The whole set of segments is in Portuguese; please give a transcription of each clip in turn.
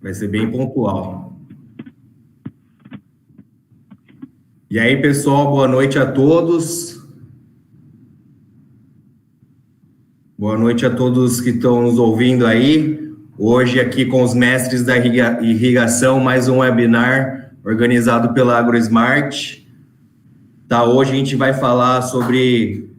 Vai ser bem pontual. E aí, pessoal, boa noite a todos. Boa noite a todos que estão nos ouvindo aí. Hoje aqui com os mestres da irrigação, mais um webinar organizado pela AgroSmart. Tá, hoje a gente vai falar sobre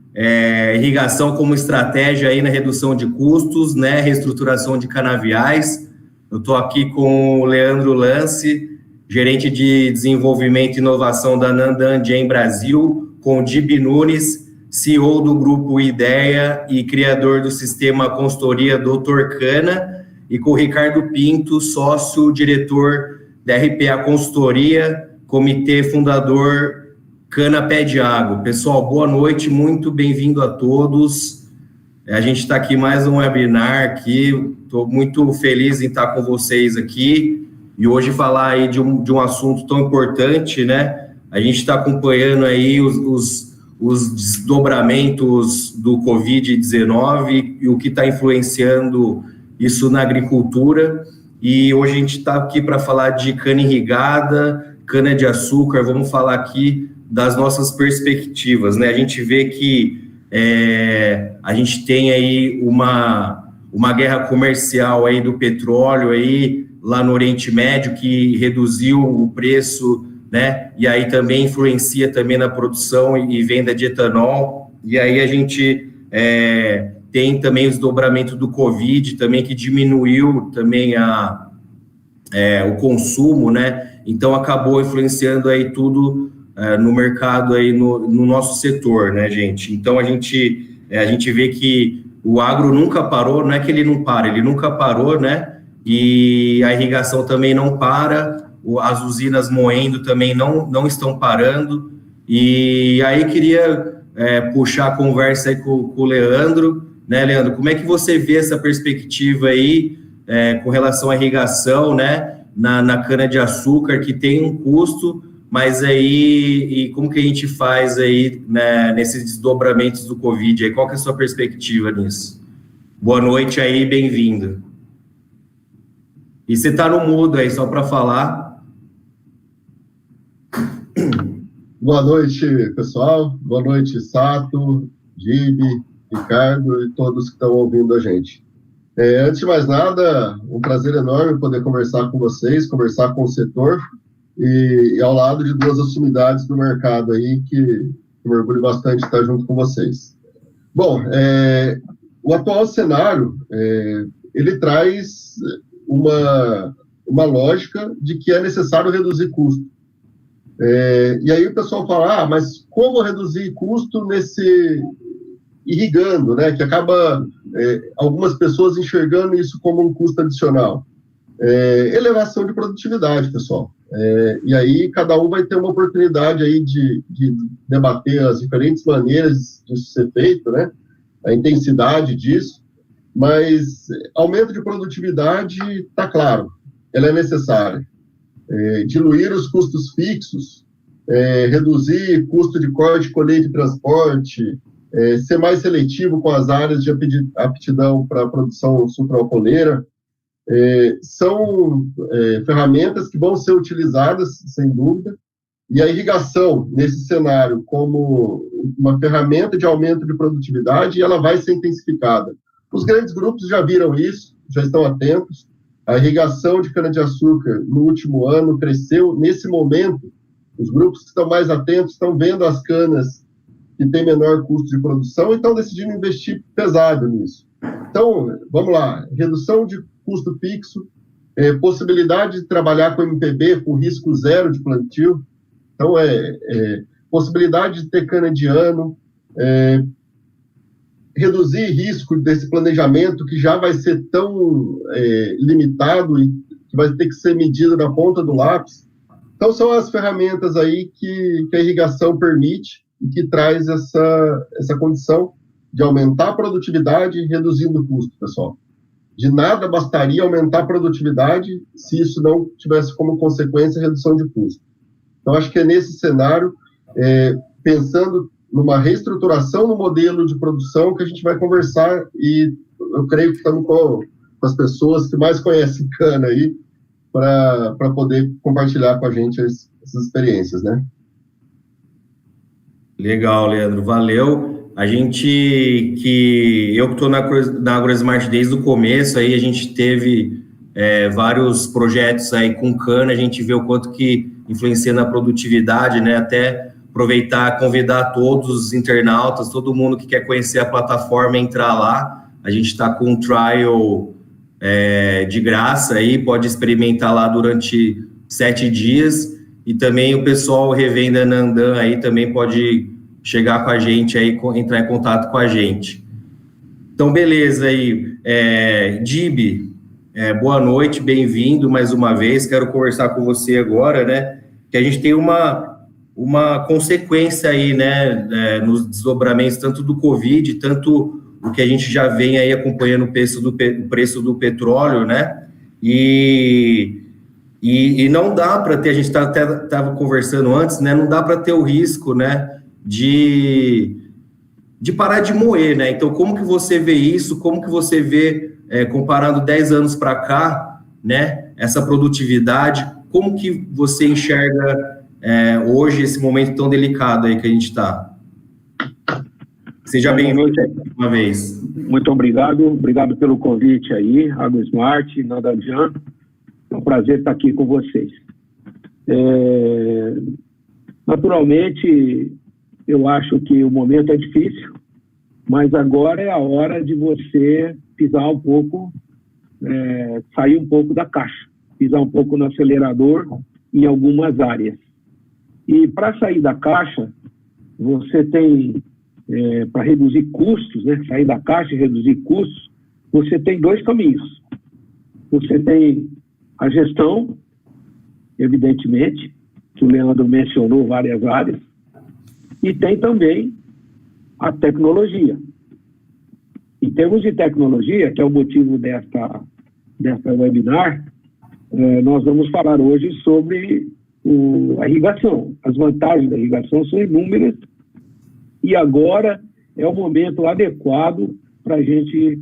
irrigação como estratégia aí na redução de custos, né, reestruturação de canaviais. Eu estou aqui com o Leandro Lance, gerente de desenvolvimento e inovação da Nandan Gen Brasil, com o Dib Nunes, CEO do Grupo Ideia e criador do sistema consultoria Dr. Cana, e com o Ricardo Pinto, sócio-diretor da RPA Consultoria, comitê fundador Cana Pé de Água. Pessoal, boa noite, muito bem-vindo a todos. A gente está aqui mais um webinar aqui, estou muito feliz em estar com vocês aqui e hoje falar aí de um assunto tão importante, né? A gente está acompanhando aí os desdobramentos do Covid-19 e o que está influenciando isso na agricultura. E hoje a gente está aqui para falar de cana irrigada, cana de açúcar, vamos falar aqui das nossas perspectivas, né? A gente vê que a gente tem aí uma guerra comercial aí do petróleo aí lá no Oriente Médio que reduziu o preço, né? E aí também influencia também na produção e venda de etanol. E aí a gente tem também o desdobramento do Covid também que diminuiu também o consumo, né? Então acabou influenciando aí tudo no mercado aí no nosso setor, né, gente? Então a gente vê que o agro nunca parou, não é que ele não para, ele nunca parou, né? E a irrigação também não para, as usinas moendo também não estão parando. E aí queria puxar a conversa aí com o Leandro, né, Leandro? Como é que você vê essa perspectiva aí com relação à irrigação, né? Na cana-de-açúcar, que tem um custo, mas aí, e como que a gente faz aí, né, nesses desdobramentos do Covid? Aí, qual que é a sua perspectiva nisso? Boa noite aí, bem-vindo. E você está no mudo aí, só para falar. Boa noite, pessoal. Boa noite, Sato, Dib, Ricardo e todos que estão ouvindo a gente. Antes de mais nada, um prazer enorme poder conversar com vocês, conversar com o setor, e ao lado de duas sumidades do mercado aí, que me orgulho bastante de estar junto com vocês. Bom, o atual cenário, ele traz uma lógica de que é necessário reduzir custo. E aí o pessoal fala, mas como reduzir custo irrigando, né, que acaba algumas pessoas enxergando isso como um custo adicional. Elevação de produtividade, pessoal. E aí cada um vai ter uma oportunidade aí de debater as diferentes maneiras disso ser feito, né? A intensidade disso, mas aumento de produtividade, está claro, ela é necessária. Diluir os custos fixos, reduzir custo de corte, colheita e transporte, ser mais seletivo com as áreas de aptidão para a produção sucroalcooleira, são ferramentas que vão ser utilizadas, sem dúvida, e a irrigação, nesse cenário, como uma ferramenta de aumento de produtividade, ela vai ser intensificada. Os grandes grupos já viram isso, já estão atentos. A irrigação de cana-de-açúcar, no último ano, cresceu. Nesse momento, os grupos que estão mais atentos estão vendo as canas que têm menor custo de produção e estão decidindo investir pesado nisso. Então, vamos lá, redução de custo fixo, possibilidade de trabalhar com MPB com risco zero de plantio, então possibilidade de ter cana de ano, reduzir risco desse planejamento que já vai ser tão limitado e que vai ter que ser medido na ponta do lápis. Então, são as ferramentas aí que a irrigação permite e que traz essa condição de aumentar a produtividade reduzindo o custo, pessoal. De nada bastaria aumentar a produtividade se isso não tivesse como consequência a redução de custo. Então, acho que é nesse cenário, pensando numa reestruturação no modelo de produção que a gente vai conversar, e eu creio que estamos com as pessoas que mais conhecem cana aí, para poder compartilhar com a gente essas experiências, né? Legal, Leandro, valeu. Eu que estou na AgroSmart desde o começo, aí a gente teve vários projetos aí com cana, a gente vê o quanto que influencia na produtividade, né? Até aproveitar, convidar todos os internautas, todo mundo que quer conhecer a plataforma, entrar lá. A gente está com um trial de graça aí, pode experimentar lá durante 7 dias. E também o pessoal Revenda Nandan aí também pode chegar com a gente aí, entrar em contato com a gente. Então, beleza aí. Dib, boa noite, bem-vindo mais uma vez. Quero conversar com você agora, né? Que a gente tem uma consequência aí, né? Nos desdobramentos, tanto do Covid, tanto o que a gente já vem aí acompanhando o preço do petróleo, né? E não dá para ter, a gente estava conversando antes, né? Não dá para ter o risco, né? De parar de moer, né? Então, como que você vê isso? Como que você vê, comparando 10 anos para cá, né? Essa produtividade, como que você enxerga hoje esse momento tão delicado aí que a gente está? Seja bem-vindo uma vez. Muito obrigado pelo convite aí, AgroSmart, Nandan. É um prazer estar aqui com vocês. Naturalmente, eu acho que o momento é difícil, mas agora é a hora de você pisar um pouco, sair um pouco da caixa, pisar um pouco no acelerador em algumas áreas. E para sair da caixa, você tem, para reduzir custos, né, sair da caixa e reduzir custos, você tem 2 caminhos. Você tem a gestão, evidentemente, que o Leandro mencionou várias áreas, e tem também a tecnologia. Em termos de tecnologia, que é o motivo desta webinar, nós vamos falar hoje sobre a irrigação. As vantagens da irrigação são inúmeras, e agora é o momento adequado para a gente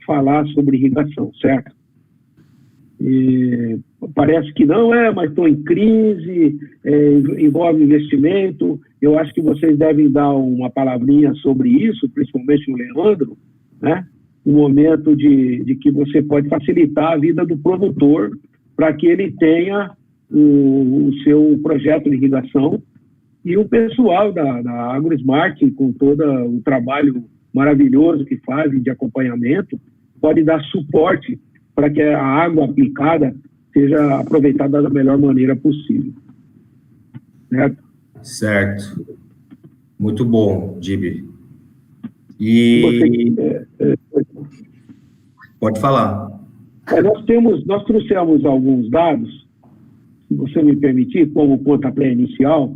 falar sobre irrigação, certo? Parece que não mas estou em crise, envolve investimento. Eu acho que vocês devem dar uma palavrinha sobre isso, principalmente o Leandro, né? Um momento de que você pode facilitar a vida do produtor para que ele tenha o seu projeto de irrigação, e o pessoal da AgroSmart, com todo o trabalho maravilhoso que fazem de acompanhamento, pode dar suporte para que a água aplicada seja aproveitada da melhor maneira possível. Certo. Muito bom, Dib. Pode falar. Nós trouxemos alguns dados, se você me permitir, como pontapé inicial.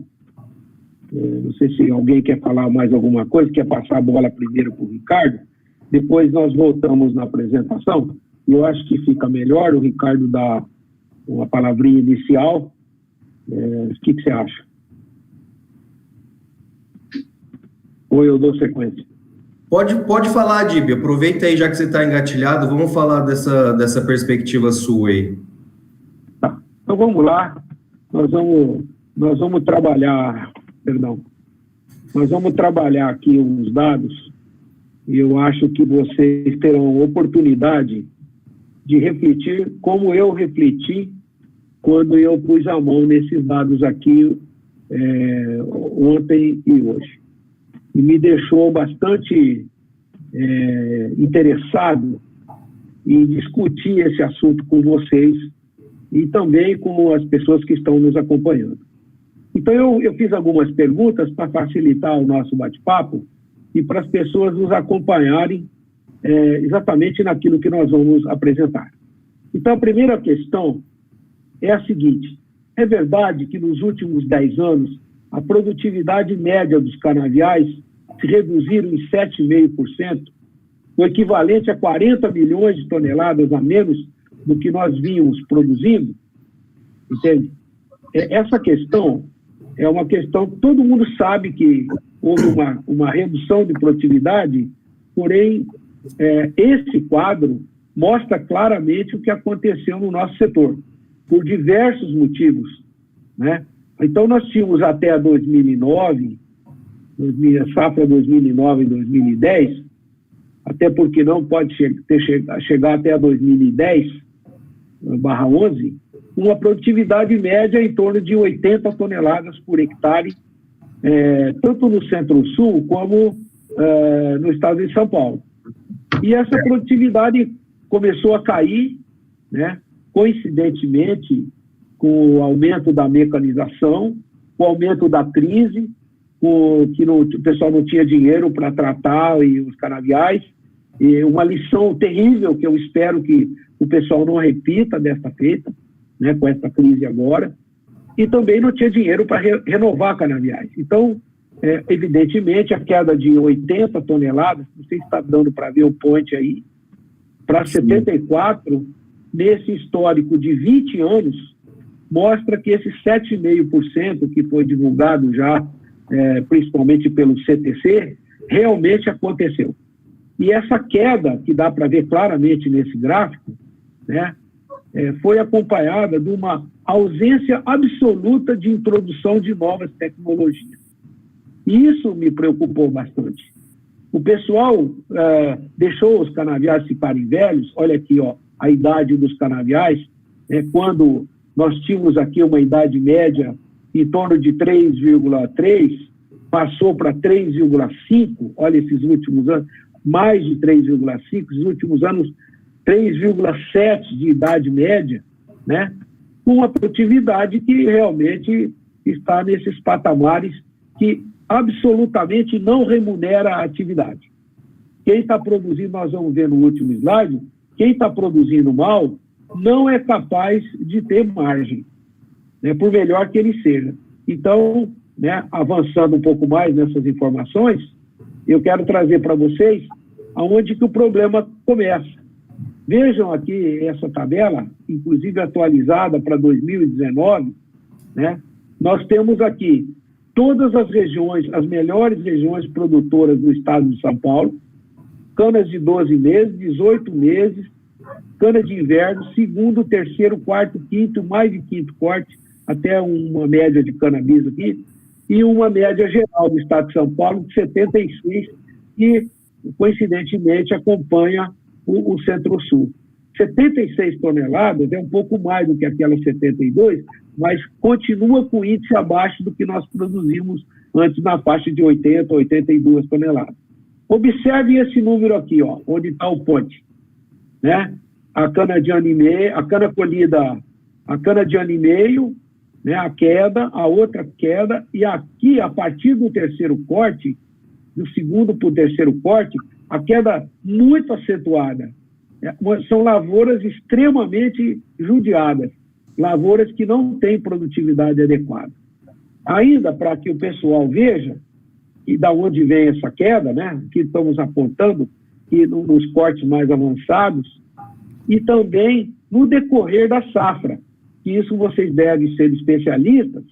Não sei se alguém quer falar mais alguma coisa, quer passar a bola primeiro para o Ricardo, depois nós voltamos na apresentação. Eu acho que fica melhor o Ricardo dar uma palavrinha inicial. O que você acha? Ou eu dou sequência? Pode falar, Dib. Aproveita aí, já que você está engatilhado, vamos falar dessa perspectiva sua aí. Tá. Então vamos lá. Nós vamos trabalhar, nós vamos trabalhar aqui uns dados, e eu acho que vocês terão oportunidade de refletir como eu refleti quando eu pus a mão nesses dados aqui ontem e hoje. E me deixou bastante interessado em discutir esse assunto com vocês e também com as pessoas que estão nos acompanhando. Então, eu fiz algumas perguntas para facilitar o nosso bate-papo e para as pessoas nos acompanharem exatamente naquilo que nós vamos apresentar. Então, a primeira questão é a seguinte: é verdade que nos últimos 10 anos a produtividade média dos canaviais se reduziram em 7,5%, o equivalente a 40 milhões de toneladas a menos do que nós vínhamos produzindo? Entende? Essa questão é uma questão que todo mundo sabe que houve uma redução de produtividade, porém, esse quadro mostra claramente o que aconteceu no nosso setor. por diversos motivos, né? Então, nós tínhamos até 2009, safra 2009 e 2010, até porque não pode chegar até 2010/11, uma produtividade média em torno de 80 toneladas por hectare, tanto no Centro-Sul como no estado de São Paulo. E essa produtividade começou a cair, né, coincidentemente com o aumento da mecanização, com o aumento da crise, que o pessoal não tinha dinheiro para tratar os canaviais, e uma lição terrível que eu espero que o pessoal não repita desta feita, né, com essa crise agora, e também não tinha dinheiro para renovar canaviais. Então, evidentemente, a queda de 80 toneladas, não sei se está dando para ver o point aí, para 74, nesse histórico de 20 anos, mostra que esse 7,5% que foi divulgado já, principalmente pelo CTC, realmente aconteceu. E essa queda, que dá para ver claramente nesse gráfico, né, foi acompanhada de uma ausência absoluta de introdução de novas tecnologias. E isso me preocupou bastante. O pessoal deixou os canaviais ficarem velhos. Olha aqui, ó, a idade dos canaviais, quando nós tínhamos aqui uma idade média em torno de 3,3, passou para 3,5, olha esses últimos anos, mais de 3,5, esses últimos anos 3,7 de idade média, né? Com uma produtividade que realmente está nesses patamares que absolutamente não remunera a atividade. Quem está produzindo, nós vamos ver no último slide, quem está produzindo mal não é capaz de ter margem, né, por melhor que ele seja. Então, né, avançando um pouco mais nessas informações, eu quero trazer para vocês aonde que o problema começa. Vejam aqui essa tabela, inclusive atualizada para 2019, né? Nós temos aqui todas as regiões, as melhores regiões produtoras do estado de São Paulo, canas de 12 meses, 18 meses, cana de inverno, segundo, terceiro, quarto, quinto, mais de quinto corte, até uma média de cannabis aqui, e uma média geral do estado de São Paulo de 76, que coincidentemente acompanha o Centro-Sul. 76 toneladas é um pouco mais do que aquelas 72, mas continua com índice abaixo do que nós produzimos antes na faixa de 80, 82 toneladas. Observe esse número aqui, ó, onde está o ponte, né? A cana de ano e meio, a cana colhida, a cana de ano e meio, né? A queda, a outra queda, e aqui, a partir do terceiro corte, do segundo para o terceiro corte, a queda muito acentuada. São lavouras extremamente judiadas, lavouras que não têm produtividade adequada. Ainda para que o pessoal veja e da onde vem essa queda, né? Aqui estamos apontando que nos cortes mais avançados e também no decorrer da safra, que isso vocês devem ser especialistas,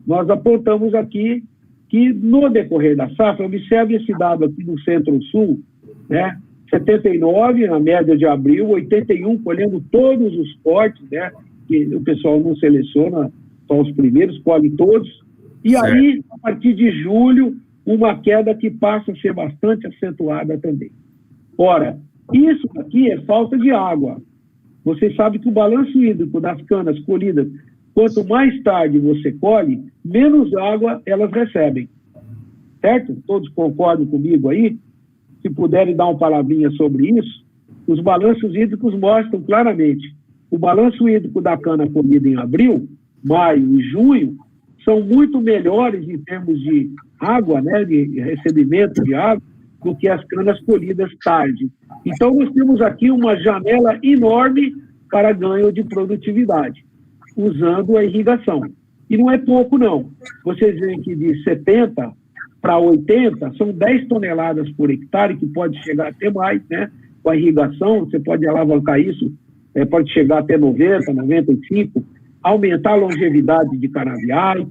nós apontamos aqui que no decorrer da safra, observe esse dado aqui no Centro-Sul, né? 79 na média de abril, 81 colhendo todos os cortes, né? Que o pessoal não seleciona só os primeiros, colhe todos. E certo. Aí, a partir de julho, uma queda que passa a ser bastante acentuada também. Ora, isso aqui é falta de água. Você sabe que o balanço hídrico das canas colhidas, quanto mais tarde você colhe, menos água elas recebem. Certo? Todos concordam comigo aí? Se puderem dar uma palavrinha sobre isso, os balanços hídricos mostram claramente. O balanço hídrico da cana colhida em abril, maio e junho são muito melhores em termos de água, né, de recebimento de água, do que as canas colhidas tarde. Então, nós temos aqui uma janela enorme para ganho de produtividade, usando a irrigação. E não é pouco, não. Vocês veem que de 70 para 80, são 10 toneladas por hectare, que pode chegar até mais, né? Com a irrigação, você pode alavancar isso, pode chegar até 90, 95, aumentar a longevidade de canaviais,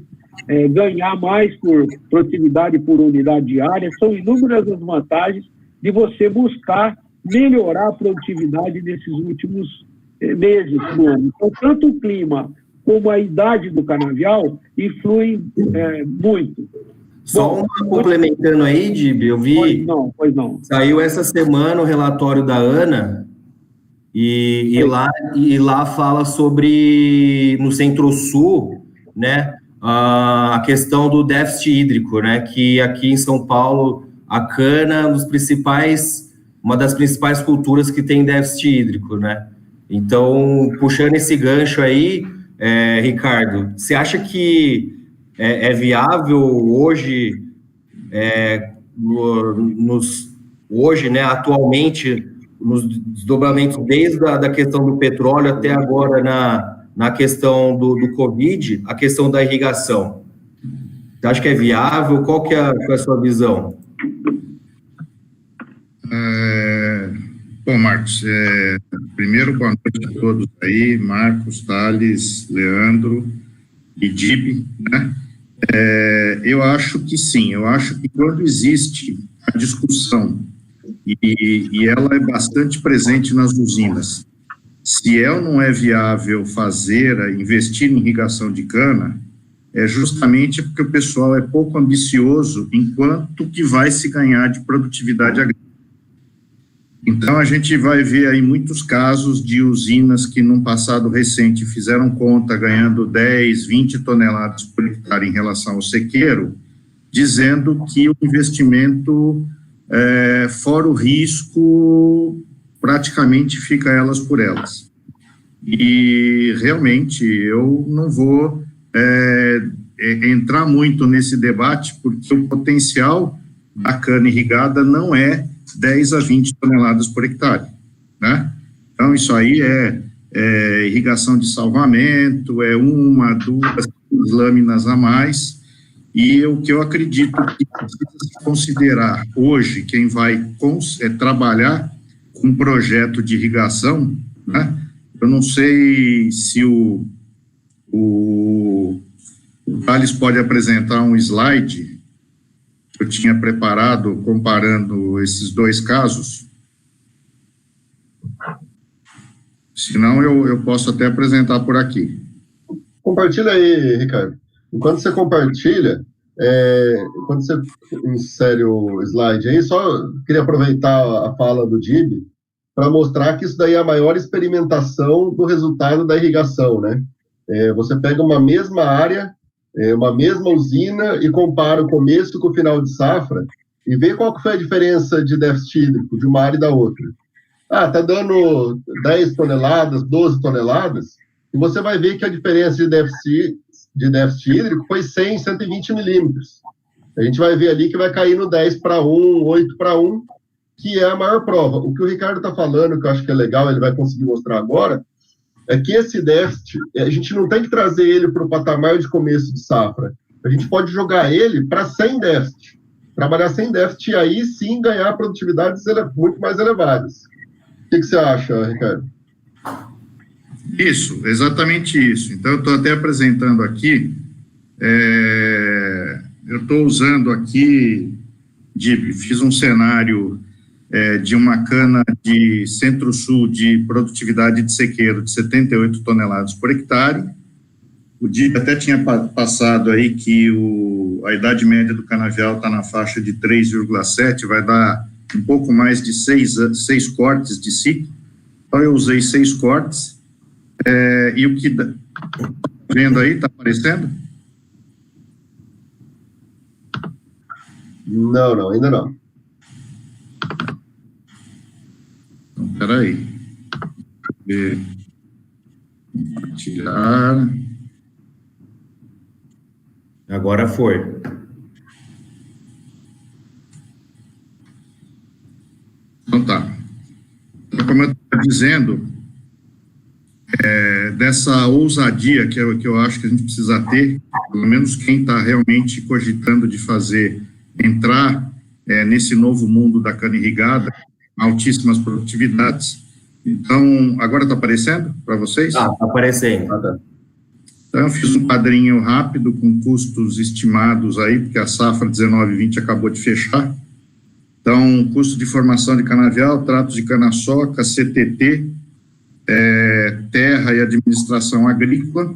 ganhar mais por produtividade por unidade diária. São inúmeras as vantagens de você buscar melhorar a produtividade nesses últimos meses do ano. Então, tanto o clima como a idade do canavial influem muito. Só complementando aí, Dib, eu vi... Pois não. Saiu essa semana o relatório da ANA e lá fala sobre, no Centro-Sul, né, a questão do déficit hídrico, né, que aqui em São Paulo a cana uma das principais culturas que tem déficit hídrico, né? Então, puxando esse gancho aí, Ricardo, você acha que é viável hoje, hoje, né, atualmente, nos desdobramentos desde a questão do petróleo até agora na questão do Covid, a questão da irrigação? Você acha que é viável? Qual que é a sua visão? Bom, Marcos, primeiro, boa noite a todos aí, Marcos, Thales, Leandro e Dib, né? Eu acho que sim, eu acho que quando existe a discussão, e ela é bastante presente nas usinas, se ou não é viável investir em irrigação de cana, é justamente porque o pessoal é pouco ambicioso enquanto que vai se ganhar de produtividade agrícola. Então, a gente vai ver aí muitos casos de usinas que, num passado recente, fizeram conta ganhando 10, 20 toneladas por hectare em relação ao sequeiro, dizendo que o investimento, fora o risco, praticamente fica elas por elas. E, realmente, eu não vou entrar muito nesse debate, porque o potencial da cana irrigada não é 10 a 20 toneladas por hectare, né? Então, isso aí é irrigação de salvamento, 1, 2 lâminas a mais, e o que eu acredito que precisa se considerar hoje, quem vai trabalhar com um projeto de irrigação, né? Eu não sei se o Thales pode apresentar um slide que eu tinha preparado comparando esses dois casos. Se não, eu posso até apresentar por aqui. Compartilha aí, Ricardo. Enquanto você compartilha, quando você insere o slide aí, só queria aproveitar a fala do Dib para mostrar que isso daí é a maior experimentação do resultado da irrigação, né? Você pega uma mesma área, uma mesma usina e compara o começo com o final de safra e vê qual que foi a diferença de déficit hídrico de uma área e da outra. Tá dando 10 toneladas, 12 toneladas, e você vai ver que a diferença de déficit hídrico foi 100, 120 milímetros. A gente vai ver ali que vai cair no 10:1, 8:1, que é a maior prova. O que o Ricardo está falando, que eu acho que é legal, ele vai conseguir mostrar agora, é que esse déficit, a gente não tem que trazer ele para o patamar de começo de safra. A gente pode jogar ele para sem déficit, trabalhar sem déficit e aí sim ganhar produtividades muito mais elevadas. O que você acha, Ricardo? Isso, exatamente isso. Então, eu estou até apresentando aqui, eu estou usando aqui, fiz um cenário de uma cana de Centro-Sul de produtividade de sequeiro de 78 toneladas por hectare. O Dib até tinha passado aí que a idade média do canavial está na faixa de 3,7, vai dar um pouco mais de 6 cortes de ciclo. Então, eu usei 6 cortes. E o que vendo aí, está aparecendo? Não, ainda não. Então, peraí. Compartilhar. Agora foi. Então tá. Então, como eu estava dizendo, dessa ousadia que eu acho que a gente precisa ter, pelo menos quem está realmente cogitando de entrar nesse novo mundo da cana irrigada, altíssimas produtividades. Então, agora está aparecendo para vocês? Está aparecendo. Então, eu fiz um quadrinho rápido com custos estimados aí, porque a safra 19/20 acabou de fechar. Então, custo de formação de canavial, tratos de cana-soca, CTT, terra e administração agrícola.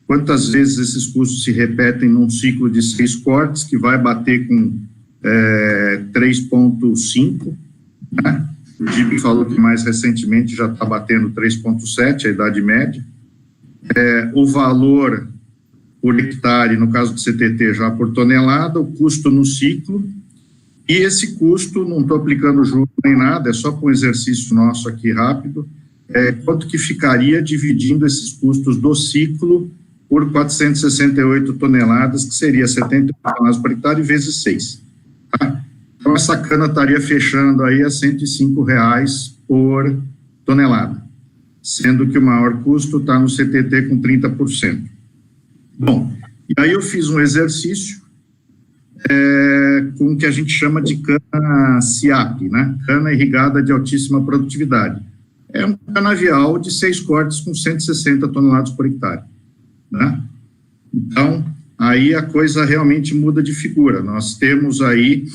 Quantas vezes esses custos se repetem num ciclo de 6 cortes, que vai bater com 3,5, né? O DIB falou que mais recentemente já está batendo 3,7, a idade média. O valor por hectare, no caso do CTT, já por tonelada, o custo no ciclo, e esse custo, não estou aplicando juros nem nada, é só para um exercício nosso aqui rápido, quanto que ficaria dividindo esses custos do ciclo por 468 toneladas, que seria 78 toneladas por hectare vezes 6. Tá? Então, essa cana estaria fechando aí a R$ 105,00 por tonelada, sendo que o maior custo está no CTT com 30%. Bom, e aí eu fiz um exercício com o que a gente chama de cana SIAP, né? Cana irrigada de altíssima produtividade. É um canavial de 6 cortes com 160 toneladas por hectare, né? Então, aí a coisa realmente muda de figura. Nós temos aí,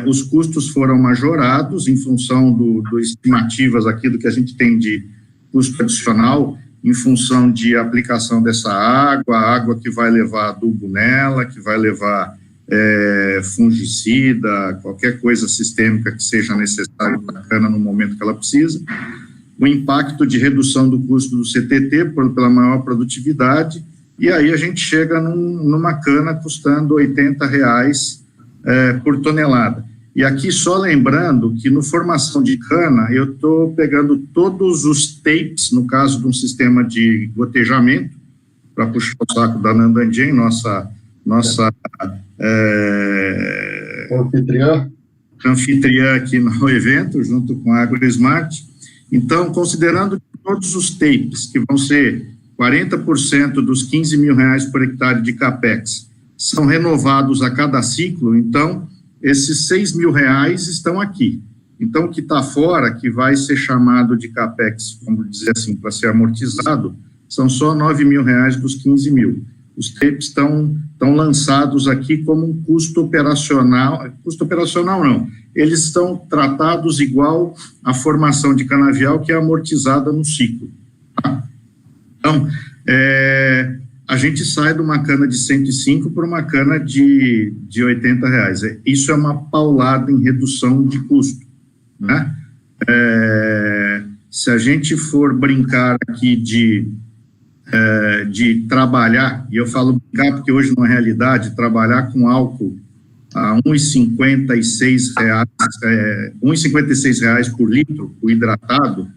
os custos foram majorados em função do estimativas aqui do que a gente tem de custo adicional, em função de aplicação dessa água, a água que vai levar adubo nela, que vai levar fungicida, qualquer coisa sistêmica que seja necessária para a cana no momento que ela precisa, o impacto de redução do custo do CTT pela maior produtividade, e aí a gente chega numa cana custando R$ 80,00 por tonelada. E aqui só lembrando que no formação de cana, eu estou pegando todos os tapes, no caso de um sistema de gotejamento, para puxar o saco da Nandanjen, nossa anfitriã aqui no evento, junto com a AgroSmart. Então, considerando todos os tapes, que vão ser 40% dos R$ 15.000 por hectare de CAPEX, são renovados a cada ciclo, então, esses R$ 6.000 estão aqui. Então, o que está fora, que vai ser chamado de CAPEX, vamos dizer assim, para ser amortizado, são só R$ 9.000 dos 15.000. Os tapes estão lançados aqui como um custo operacional não, eles estão tratados igual à formação de canavial, que é amortizada no ciclo. Tá? Então, a gente sai de uma cana de 105 para uma cana de R$80. Isso é uma paulada em redução de custo, né? Se a gente for brincar aqui de trabalhar, e eu falo brincar porque hoje na realidade, trabalhar com álcool a R$ 1,56 por litro, o hidratado,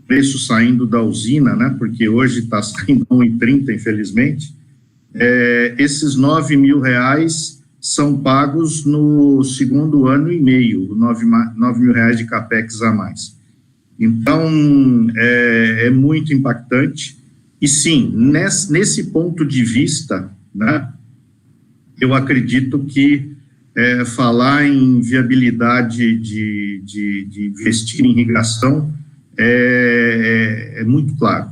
preço saindo da usina, né, porque hoje está saindo a R$ 1,30, infelizmente, esses R$ 9.000 são pagos no segundo ano e meio, R$ 9.000 de CAPEX a mais. Então, é muito impactante. E sim, nesse ponto de vista, né, eu acredito que falar em viabilidade de investir em irrigação é muito claro.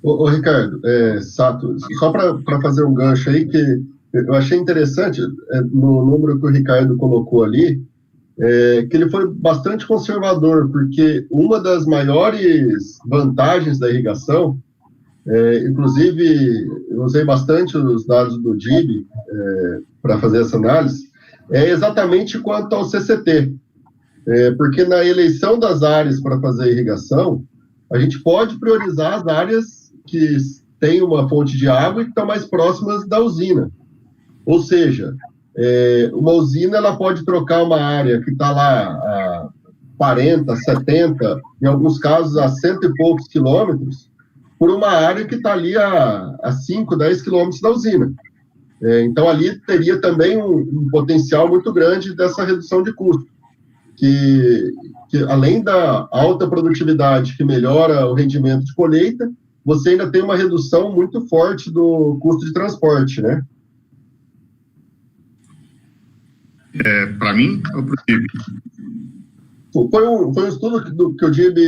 Ô Ricardo, Sato, só para fazer um gancho aí, que eu achei interessante, no número que o Ricardo colocou ali, que ele foi bastante conservador, porque uma das maiores vantagens da irrigação, inclusive, eu usei bastante os dados do DIB para fazer essa análise, é exatamente quanto ao CCT. Porque na eleição das áreas para fazer irrigação, a gente pode priorizar as áreas que têm uma fonte de água e que estão mais próximas da usina. Ou seja, uma usina ela pode trocar uma área que está lá a 40, 70, em alguns casos a 100 e poucos quilômetros, por uma área que está ali a 5, 10 quilômetros da usina. Então, ali teria também um potencial muito grande dessa redução de custo, que além da alta produtividade que melhora o rendimento de colheita, você ainda tem uma redução muito forte do custo de transporte, né? Para mim ou para o DIB? Foi um estudo que o DIB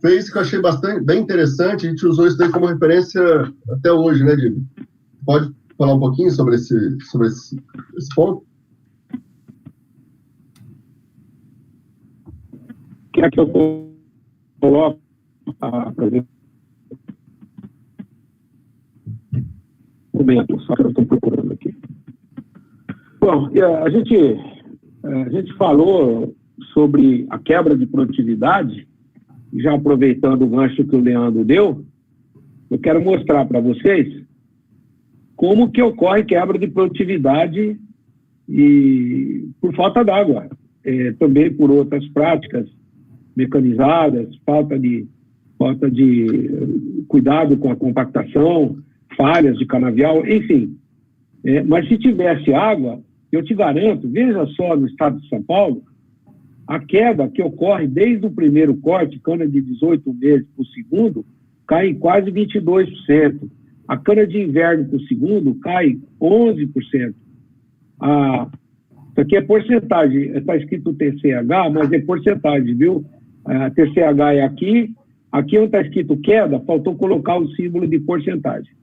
fez que eu achei bem interessante, a gente usou isso daí como referência até hoje, né, DIB? Pode falar um pouquinho sobre esse ponto? Quer que eu coloque apresentação. Um momento, só que eu estou procurando aqui. Bom, a gente falou sobre a quebra de produtividade, já aproveitando o gancho que o Leandro deu, eu quero mostrar para vocês como que ocorre quebra de produtividade e por falta d'água, também por outras práticas mecanizadas, falta de cuidado com a compactação, falhas de canavial, enfim. Mas se tivesse água, eu te garanto, veja só no estado de São Paulo, a queda que ocorre desde o primeiro corte, cana de 18 meses para o segundo, cai em quase 22%. A cana de inverno para o segundo cai 11%. Isso aqui é porcentagem, está escrito TCH, mas é porcentagem, viu? A TCH é aqui onde está escrito queda, faltou colocar o símbolo de porcentagem.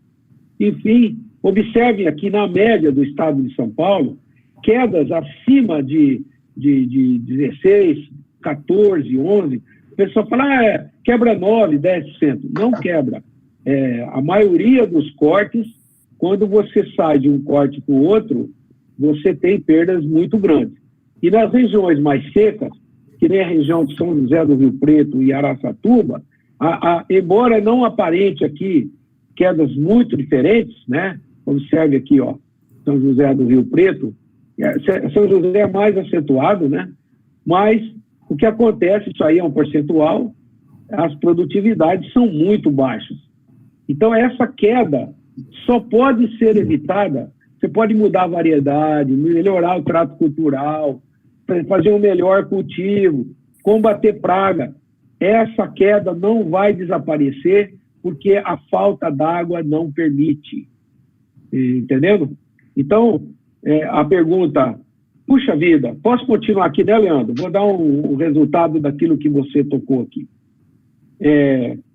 Enfim, observem aqui na média do estado de São Paulo, quedas acima de 16, 14, 11, o pessoal fala, quebra 9, 10%. Não quebra. A maioria dos cortes, quando você sai de um corte para o outro, você tem perdas muito grandes. E nas regiões mais secas, que nem a região de São José do Rio Preto e Araçatuba, embora não aparente aqui quedas muito diferentes, né? Observe aqui, ó, São José do Rio Preto, São José é mais acentuado, né? Mas o que acontece, isso aí é um percentual, as produtividades são muito baixas. Então, essa queda só pode ser evitada, você pode mudar a variedade, melhorar o trato cultural, fazer um melhor cultivo, combater praga. Essa queda não vai desaparecer porque a falta d'água não permite. Entendendo? Então, a pergunta, puxa vida, posso continuar aqui, né, Leandro? Vou dar um resultado daquilo que você tocou aqui.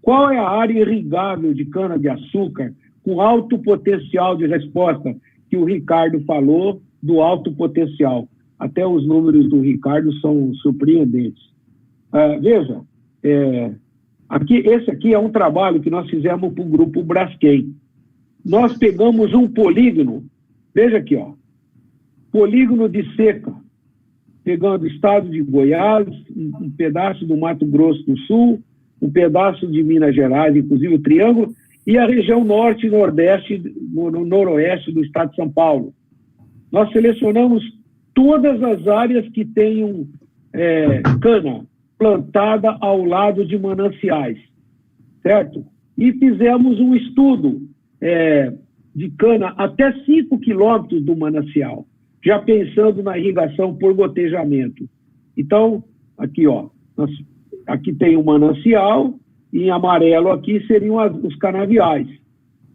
Qual é a área irrigável de cana-de-açúcar com alto potencial de resposta, que o Ricardo falou do alto potencial? Até os números do Ricardo são surpreendentes. Veja, esse aqui é um trabalho que nós fizemos para o grupo Braskem. Nós pegamos um polígono, veja aqui, ó, polígono de seca, pegando o estado de Goiás, um pedaço do Mato Grosso do Sul, um pedaço de Minas Gerais, inclusive o Triângulo, e a região norte e nordeste, no noroeste do estado de São Paulo. Nós selecionamos todas as áreas que tenham cana plantada ao lado de mananciais, certo? E fizemos um estudo de cana até 5 quilômetros do manancial, já pensando na irrigação por gotejamento. Então, aqui, ó, aqui tem o manancial, e em amarelo aqui seriam os canaviais.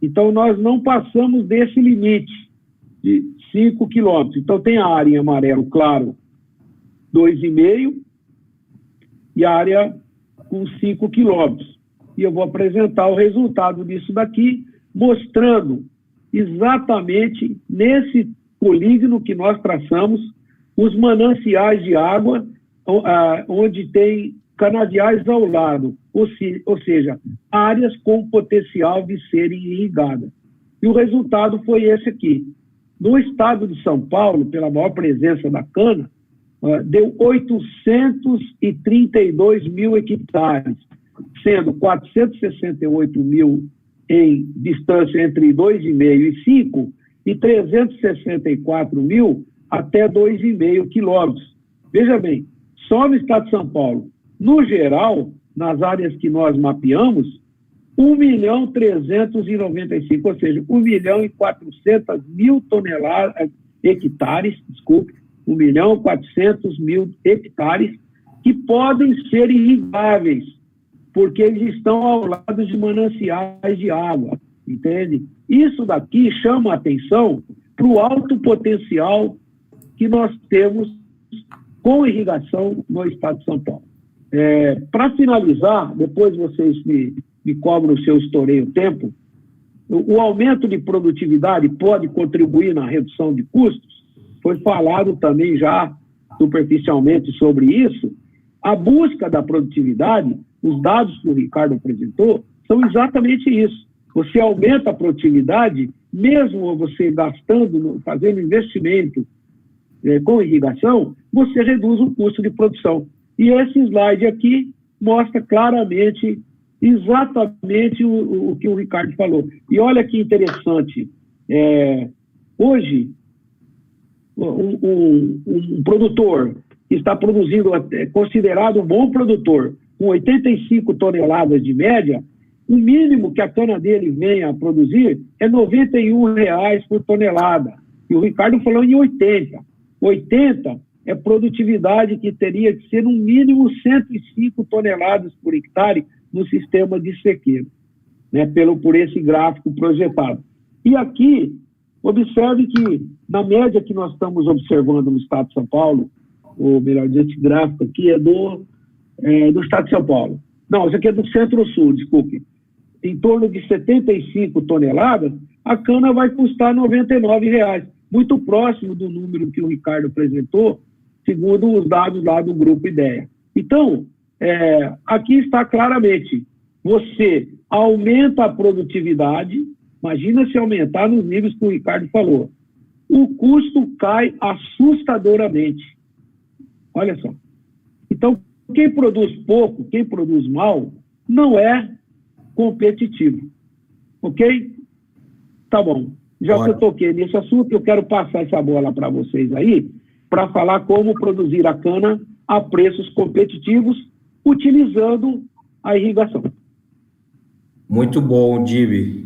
Então, nós não passamos desse limite de 5 quilômetros. Então, tem a área em amarelo claro, 2,5, e a área com 5 quilômetros. E eu vou apresentar o resultado disso daqui, mostrando exatamente nesse polígono que nós traçamos os mananciais de água, onde tem canaviais ao lado, ou seja, áreas com potencial de serem irrigadas. E o resultado foi esse aqui. No estado de São Paulo, pela maior presença da cana, deu 832 mil hectares, sendo 468 mil em distância entre 2,5 e 5, e 364 mil até 2,5 quilômetros. Veja bem, só no estado de São Paulo, no geral, nas áreas que nós mapeamos, 1.395.000, ou seja, 1.400.000 toneladas, hectares, desculpe, 1.400.000 hectares que podem ser irrigáveis, porque eles estão ao lado de mananciais de água, entende? Isso daqui chama a atenção para o alto potencial que nós temos com irrigação no estado de São Paulo. Para finalizar, depois vocês me cobram se eu estourei o tempo, o aumento de produtividade pode contribuir na redução de custos? Foi falado também já superficialmente sobre isso. a busca da produtividade, os dados que o Ricardo apresentou, são exatamente isso. Você aumenta a produtividade, mesmo você gastando, fazendo investimento com irrigação, você reduz o custo de produção. E esse slide aqui mostra claramente, exatamente o que o Ricardo falou. E olha que interessante, hoje, um produtor que está produzindo, considerado um bom produtor, com 85 toneladas de média, o mínimo que a cana dele venha a produzir é R$ 91,00 por tonelada. E o Ricardo falou em 80. 80 é produtividade que teria que ser no mínimo 105 toneladas por hectare no sistema de sequeiro, né, por esse gráfico projetado. E aqui, observe que, na média que nós estamos observando no estado de São Paulo, ou melhor dizendo, esse gráfico aqui é do estado de São Paulo. Não, esse aqui é do Centro-Sul, desculpe. Em torno de 75 toneladas, a cana vai custar R$ 99,00, muito próximo do número que o Ricardo apresentou, segundo os dados lá do Grupo Ideia. Então, aqui está claramente, você aumenta a produtividade, imagina se aumentar nos níveis que o Ricardo falou, o custo cai assustadoramente. Olha só. Então, quem produz pouco, quem produz mal, não é competitivo. Ok? Tá bom. Já que eu toquei nesse assunto, eu quero passar essa bola para vocês aí, para falar como produzir a cana a preços competitivos, utilizando a irrigação. Muito bom, Dib.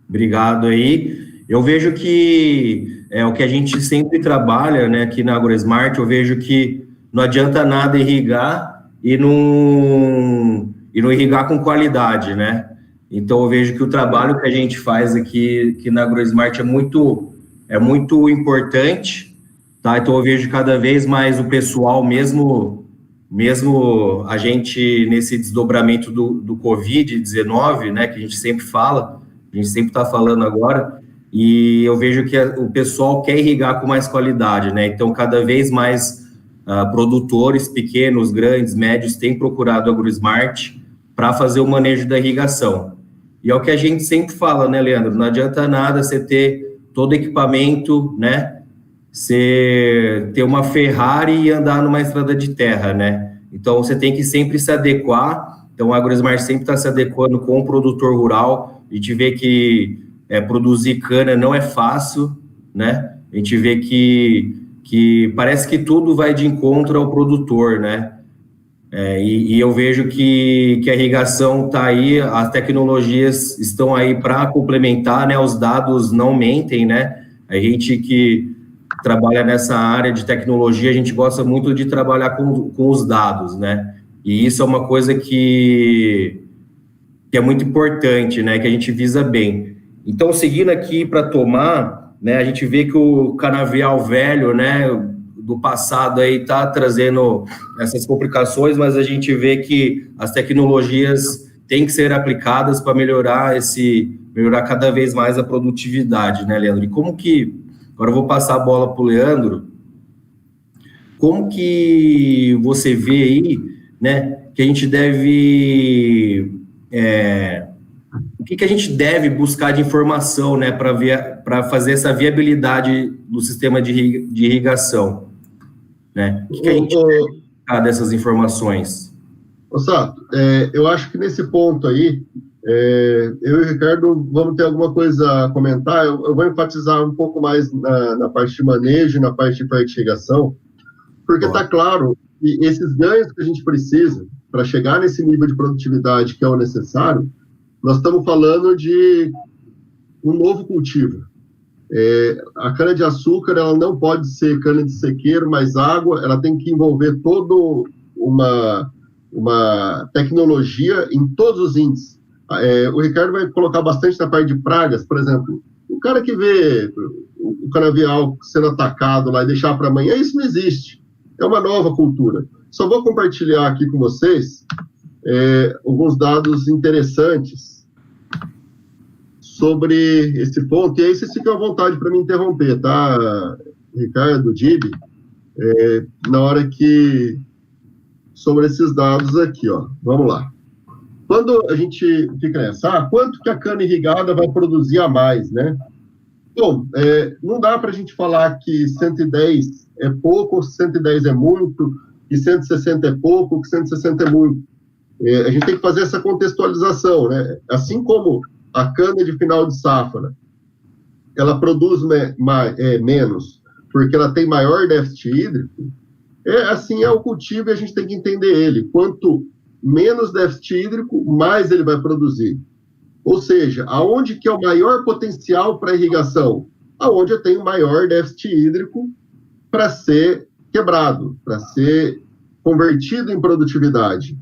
Obrigado aí. Eu vejo que é o que a gente sempre trabalha, né, aqui na AgroSmart. Eu vejo que não adianta nada irrigar e não irrigar com qualidade, né? Então, eu vejo que o trabalho que a gente faz aqui na AgroSmart é muito importante, tá? Então, eu vejo cada vez mais o pessoal, mesmo a gente, nesse desdobramento do Covid-19, né, que a gente sempre fala, a gente sempre está falando agora, e eu vejo que o pessoal quer irrigar com mais qualidade, né? Então, cada vez mais produtores pequenos, grandes, médios, têm procurado a AgroSmart para fazer o manejo da irrigação. E é o que a gente sempre fala, né, Leandro? Não adianta nada você ter todo equipamento, né? Você ter uma Ferrari e andar numa estrada de terra, né? Então, você tem que sempre se adequar. Então, a AgroSmart sempre está se adequando com o produtor rural. A gente vê que produzir cana não é fácil, né? A gente vê que parece que tudo vai de encontro ao produtor, né? E eu vejo que a irrigação está aí, as tecnologias estão aí para complementar, né? Os dados não mentem, né? A gente que trabalha nessa área de tecnologia, a gente gosta muito de trabalhar com os dados, né? E isso é uma coisa que é muito importante, né? Que a gente visa bem. Então, seguindo aqui para tomar, né? A gente vê que o canavial velho, né? Do passado aí está trazendo essas complicações, mas a gente vê que as tecnologias têm que ser aplicadas para melhorar cada vez mais a produtividade, né, Leandro? E como que, agora eu vou passar a bola para o Leandro, como que você vê aí, né, que a gente deve, o que a gente deve buscar de informação, né, para fazer essa viabilidade do sistema de irrigação? Né? O que a gente tem dessas informações? Sato, eu acho que nesse ponto aí, eu e o Ricardo vamos ter alguma coisa a comentar. Eu vou enfatizar um pouco mais na parte de manejo, na parte de irrigação, porque está claro que esses ganhos que a gente precisa para chegar nesse nível de produtividade que é o necessário, nós estamos falando de um novo cultivo. A cana-de-açúcar, ela não pode ser cana de sequeiro, mais água, ela tem que envolver toda uma tecnologia em todos os índices. O Ricardo vai colocar bastante na parte de pragas, por exemplo, o cara que vê o canavial sendo atacado lá e deixar para amanhã, isso não existe, é uma nova cultura. Só vou compartilhar aqui com vocês alguns dados interessantes sobre esse ponto, e aí vocês ficam à vontade para me interromper, tá, Ricardo, Dib, na hora que sobre esses dados aqui, ó. Vamos lá. Quando a gente fica nessa, quanto que a cana irrigada vai produzir a mais, né? Bom, não dá para a gente falar que 110 é pouco, ou 110 é muito, que 160 é pouco, que 160 é muito. A gente tem que fazer essa contextualização, né? Assim como a cana de final de safra, ela produz menos, porque ela tem maior déficit hídrico, assim é o cultivo e a gente tem que entender ele. Quanto menos déficit hídrico, mais ele vai produzir. Ou seja, aonde que é o maior potencial para irrigação? Aonde eu tenho maior déficit hídrico para ser quebrado, para ser convertido em produtividade.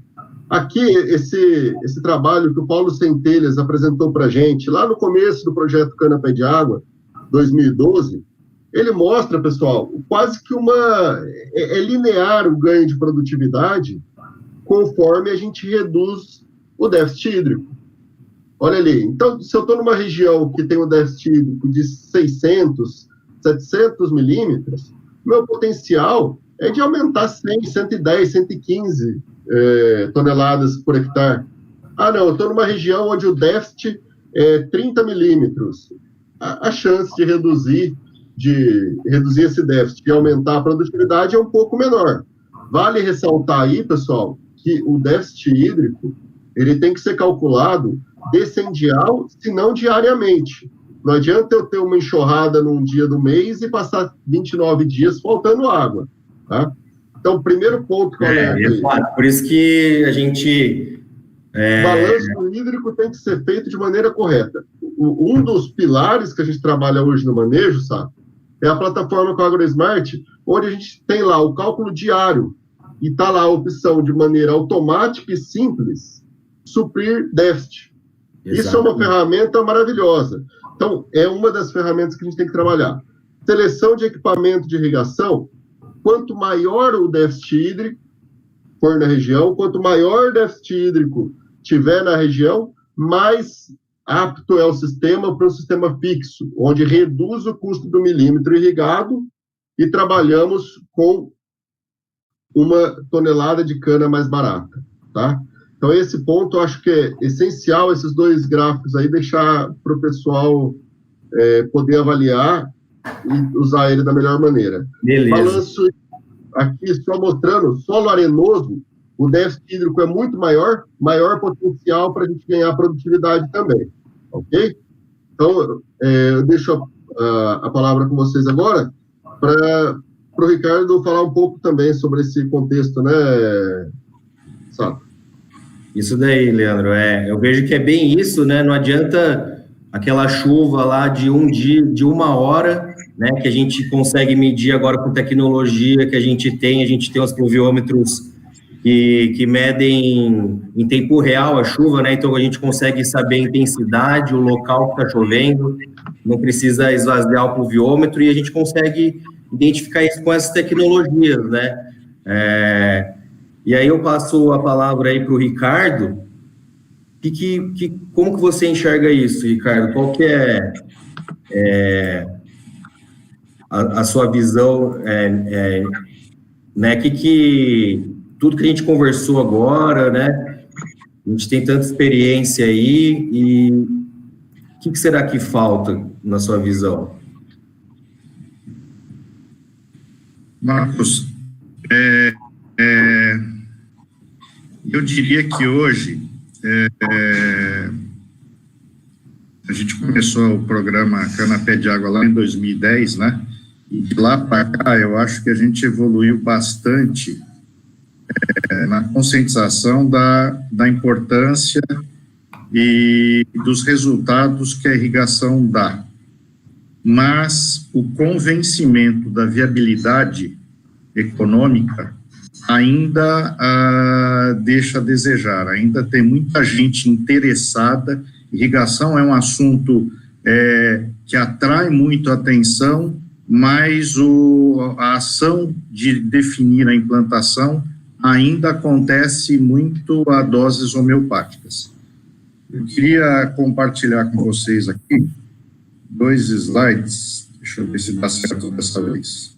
Aqui, esse trabalho que o Paulo Centelhas apresentou para a gente, lá no começo do projeto Cana Pé de Água, 2012, ele mostra, pessoal, quase que é linear o ganho de produtividade conforme a gente reduz o déficit hídrico. Olha ali, então, se eu estou numa região que tem um déficit hídrico de 600, 700 milímetros, meu potencial é de aumentar 100, 110, 115 toneladas por hectare. Ah, não, eu estou numa região onde o déficit é 30 milímetros. A chance de reduzir esse déficit e aumentar a produtividade é um pouco menor. Vale ressaltar aí, pessoal, que o déficit hídrico ele tem que ser calculado decendial, se não diariamente. Não adianta eu ter uma enxurrada num dia do mês e passar 29 dias faltando água, tá? Então, o primeiro ponto que eu alerto aí, por isso que a gente... O balanço hídrico tem que ser feito de maneira correta. Um dos pilares que a gente trabalha hoje no manejo, sabe, é a plataforma com a AgroSmart, onde a gente tem lá o cálculo diário e está lá a opção de maneira automática e simples suprir déficit. Exatamente. Isso é uma ferramenta maravilhosa. Então, é uma das ferramentas que a gente tem que trabalhar. Seleção de equipamento de irrigação, quanto maior o déficit hídrico for na região, quanto maior o déficit hídrico tiver na região, mais apto é o sistema para um sistema fixo, onde reduz o custo do milímetro irrigado e trabalhamos com uma tonelada de cana mais barata, tá? Então, esse ponto eu acho que é essencial, esses dois gráficos aí, deixar para o pessoal poder avaliar e usar ele da melhor maneira. Beleza. Balanço aqui só mostrando, solo arenoso, o déficit hídrico é muito maior potencial para a gente ganhar produtividade também, ok? Então, eu deixo a palavra com vocês agora para o Ricardo falar um pouco também sobre esse contexto, né, Sato? Isso daí, Leandro, eu vejo que é bem isso, né? Não adianta aquela chuva lá de um dia, de uma hora, né? Que a gente consegue medir agora com tecnologia que a gente tem os pluviômetros que medem em tempo real a chuva, né? Então a gente consegue saber a intensidade, o local que está chovendo, não precisa esvaziar o pluviômetro e a gente consegue identificar isso com essas tecnologias, né? E aí eu passo a palavra aí para o Ricardo. Como que você enxerga isso, Ricardo? Qual que é a sua visão, né? Tudo que a gente conversou agora, né? A gente tem tanta experiência aí e o que será que falta na sua visão? Marcos, eu diria que hoje a gente começou o programa Cana Pé de Água lá em 2010, né? E de lá para cá eu acho que a gente evoluiu bastante na conscientização da importância e dos resultados que a irrigação dá. Mas o convencimento da viabilidade econômica ainda deixa a desejar, ainda tem muita gente interessada. Irrigação é um assunto que atrai muito a atenção, mas a ação de definir a implantação ainda acontece muito a doses homeopáticas. Eu queria compartilhar com vocês aqui 2 slides, deixa eu ver se dá certo dessa vez.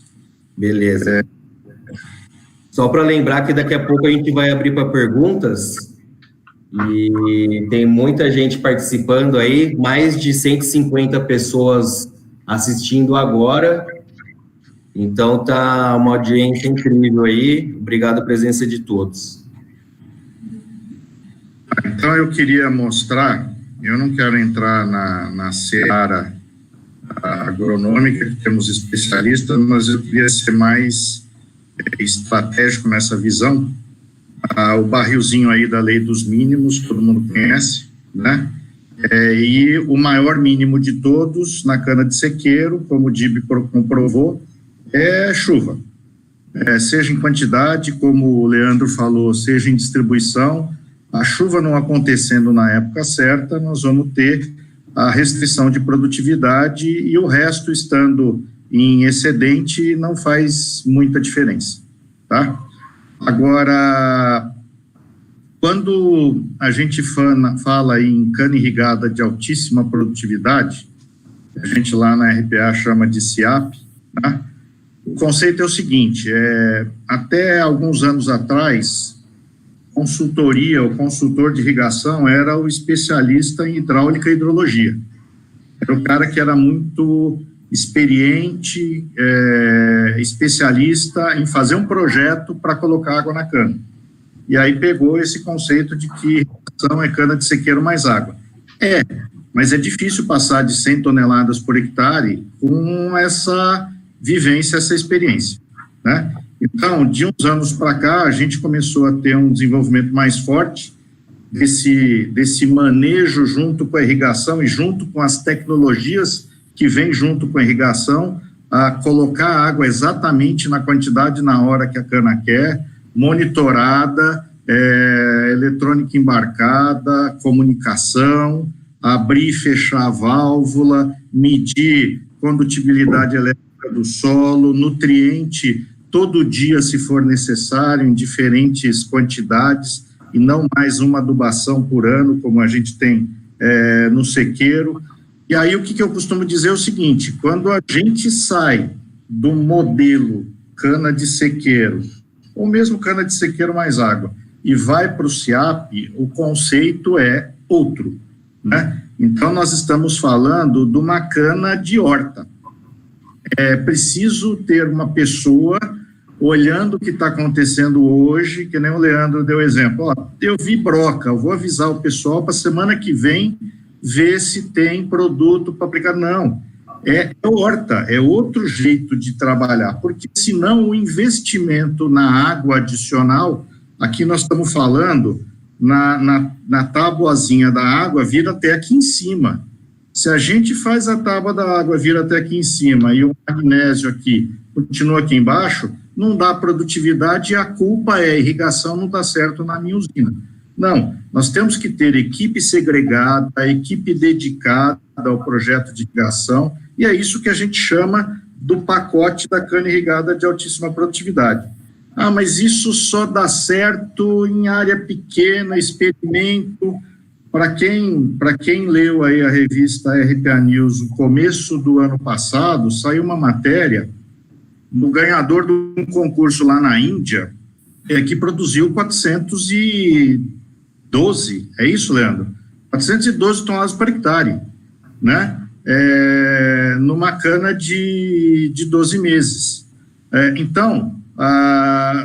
Beleza. Só para lembrar que daqui a pouco a gente vai abrir para perguntas, e tem muita gente participando aí, mais de 150 pessoas assistindo agora, então tá uma audiência incrível aí, obrigado a presença de todos. Então eu queria mostrar, eu não quero entrar na seara agronômica, que temos especialistas, mas eu queria ser mais estratégico nessa visão. O barrilzinho aí da lei dos mínimos, todo mundo conhece, né? E o maior mínimo de todos na cana de sequeiro, como o DIB comprovou, é chuva. Seja em quantidade, como o Leandro falou, seja em distribuição. A chuva não acontecendo na época certa, nós vamos ter a restrição de produtividade, e o resto estando em excedente não faz muita diferença, tá? Agora, quando a gente fala em cana irrigada de altíssima produtividade, a gente lá na RPA chama de SIAP, né? O conceito é o seguinte, até alguns anos atrás, consultoria, o consultor de irrigação era o especialista em hidráulica e hidrologia. Era o cara que era muito experiente, especialista em fazer um projeto para colocar água na cana. E aí pegou esse conceito de que irrigação é cana de sequeiro mais água. Mas é difícil passar de 100 toneladas por hectare com essa vivência, essa experiência, né? Então, de uns anos para cá, a gente começou a ter um desenvolvimento mais forte desse manejo junto com a irrigação e junto com as tecnologias que vêm junto com a irrigação, a colocar a água exatamente na quantidade na hora que a cana quer, monitorada, eletrônica embarcada, comunicação, abrir e fechar a válvula, medir condutibilidade elétrica do solo, nutriente todo dia, se for necessário, em diferentes quantidades, e não mais uma adubação por ano, como a gente tem no sequeiro. E aí o que eu costumo dizer é o seguinte, quando a gente sai do modelo cana de sequeiro, ou mesmo cana de sequeiro mais água, e vai para o SIAP, o conceito é outro, né? Então, nós estamos falando de uma cana de horta. É preciso ter uma pessoa olhando o que está acontecendo hoje, que nem o Leandro deu exemplo. Eu vi broca, eu vou avisar o pessoal para semana que vem ver se tem produto para aplicar. Não, é horta, é outro jeito de trabalhar, porque senão o investimento na água adicional, aqui nós estamos falando, na tabuazinha da água, vira até aqui em cima. Se a gente faz a tábua da água vir até aqui em cima e o magnésio aqui continua aqui embaixo, não dá produtividade, e a culpa é a irrigação não dá certo na minha usina. Não, nós temos que ter equipe segregada, equipe dedicada ao projeto de irrigação, e é isso que a gente chama do pacote da cana irrigada de altíssima produtividade. Mas isso só dá certo em área pequena, experimento. Para quem leu aí a revista RPA News no começo do ano passado, saiu uma matéria do ganhador de um concurso lá na Índia, que produziu 412, é isso, Leandro? 412 toneladas por hectare, né? Numa cana de 12 meses. Então,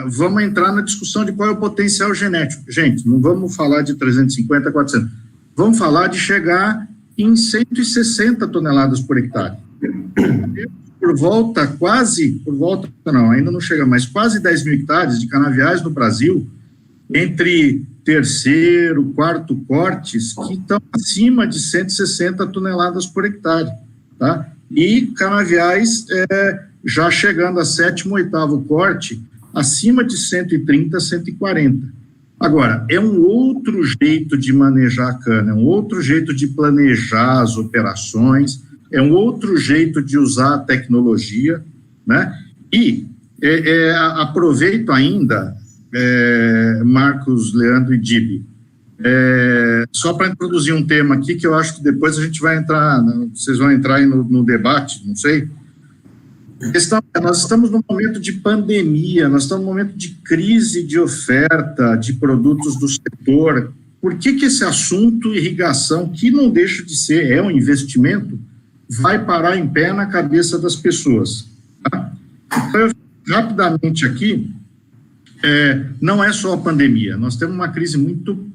vamos entrar na discussão de qual é o potencial genético. Gente, não vamos falar de 350, 400. Vamos falar de chegar em 160 toneladas por hectare. Ainda não chega, mas quase 10 mil hectares de canaviais no Brasil, entre terceiro, quarto cortes, que estão acima de 160 toneladas por hectare, tá? E canaviais já chegando a sétimo, oitavo corte, acima de 130, 140. Agora, é um outro jeito de manejar a cana, é um outro jeito de planejar as operações, é um outro jeito de usar a tecnologia, né? E aproveito ainda, Marcos, Leandro e Dibi, só para introduzir um tema aqui que eu acho que depois a gente vai entrar, vocês vão entrar aí no debate, não sei. Nós estamos num momento de pandemia, nós estamos num momento de crise de oferta de produtos do setor. Por que esse assunto irrigação, que não deixa de ser, é um investimento, vai parar em pé na cabeça das pessoas? Tá? Então, rapidamente aqui, não é só a pandemia, nós temos uma crise muito,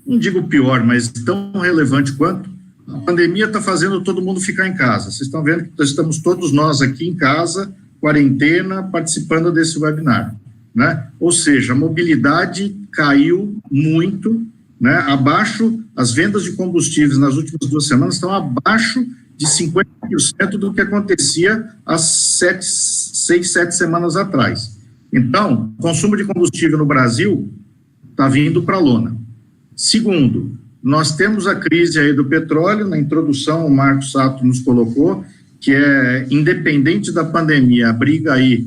não digo pior, mas tão relevante quanto. A pandemia está fazendo todo mundo ficar em casa. Vocês estão vendo que estamos todos nós aqui em casa, quarentena, participando desse webinar, né? Ou seja, a mobilidade caiu muito, né? Abaixo, as vendas de combustíveis nas últimas 2 semanas estão abaixo de 50% do que acontecia há 6, 7 semanas atrás. Então, o consumo de combustível no Brasil está vindo para a lona. Segundo, nós temos a crise aí do petróleo. Na introdução, o Marcos Sato nos colocou que é independente da pandemia, a briga aí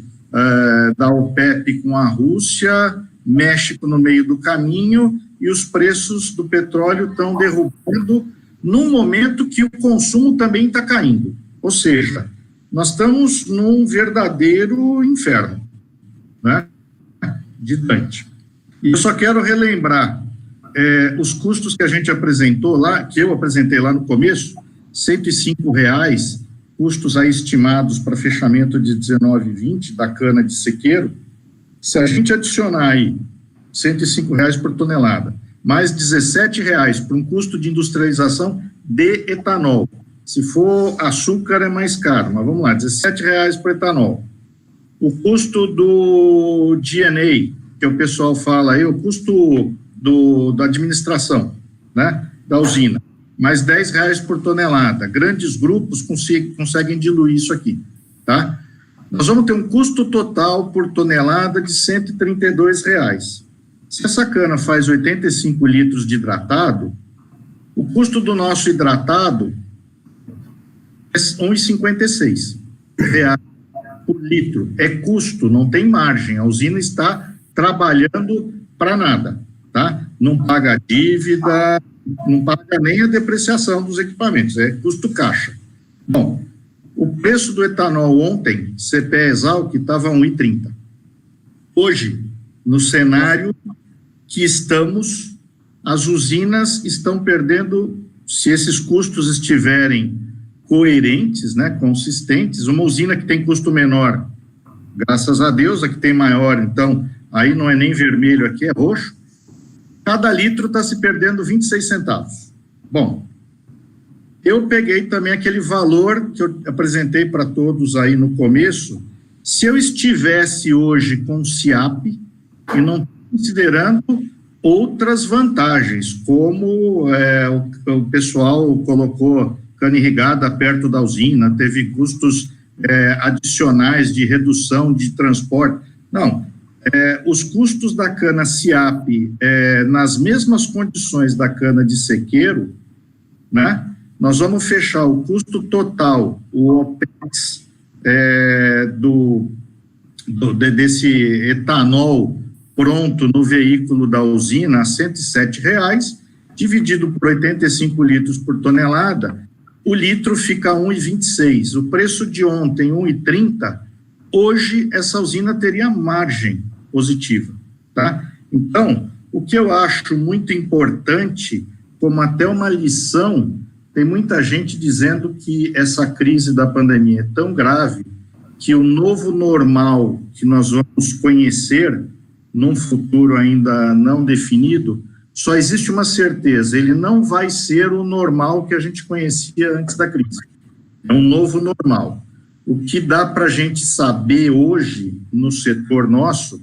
da OPEP com a Rússia, México no meio do caminho, e os preços do petróleo estão derrubando num momento que o consumo também está caindo. Ou seja, nós estamos num verdadeiro inferno, né? De Dante. E eu só quero relembrar os custos que a gente apresentou lá, que eu apresentei lá no começo, R$105, custos aí estimados para fechamento de 19,20 da cana de sequeiro. Se a gente adicionar aí R$105 por tonelada, mais R$17 por um custo de industrialização de etanol. Se for açúcar é mais caro, mas vamos lá, R$17 por etanol. O custo do DNA, que o pessoal fala aí, o custo da administração, né, da usina, mais R$10 por tonelada. Grandes grupos conseguem diluir isso aqui, tá? Nós vamos ter um custo total por tonelada de R$132. Se essa cana faz 85 litros de hidratado, o custo do nosso hidratado é R$1,56 por litro. É custo, não tem margem. A usina está trabalhando para nada. Tá? Não paga dívida, não paga nem a depreciação dos equipamentos, é custo caixa. Bom, o preço do etanol ontem, CPE Exalc, estava R$1,30. Hoje, no cenário que estamos, as usinas estão perdendo, se esses custos estiverem coerentes, né, consistentes, uma usina que tem custo menor, graças a Deus, a que tem maior, então, aí não é nem vermelho, aqui é roxo, cada litro está se perdendo 26 centavos. Bom, eu peguei também aquele valor que eu apresentei para todos aí no começo. Se eu estivesse hoje com SIAP e não considerando outras vantagens, como o pessoal colocou cana irrigada perto da usina, teve custos adicionais de redução de transporte. Não. Os custos da cana SIAP nas mesmas condições da cana de sequeiro, né, nós vamos fechar o custo total, o OPEX desse etanol pronto no veículo da usina a R$107, dividido por 85 litros por tonelada, o litro fica R$1,26. O preço de ontem, R$1,30, hoje essa usina teria margem positiva, tá? Então, o que eu acho muito importante, como até uma lição, tem muita gente dizendo que essa crise da pandemia é tão grave que o novo normal que nós vamos conhecer num futuro ainda não definido, só existe uma certeza, ele não vai ser o normal que a gente conhecia antes da crise. É um novo normal. O que dá para a gente saber hoje no setor nosso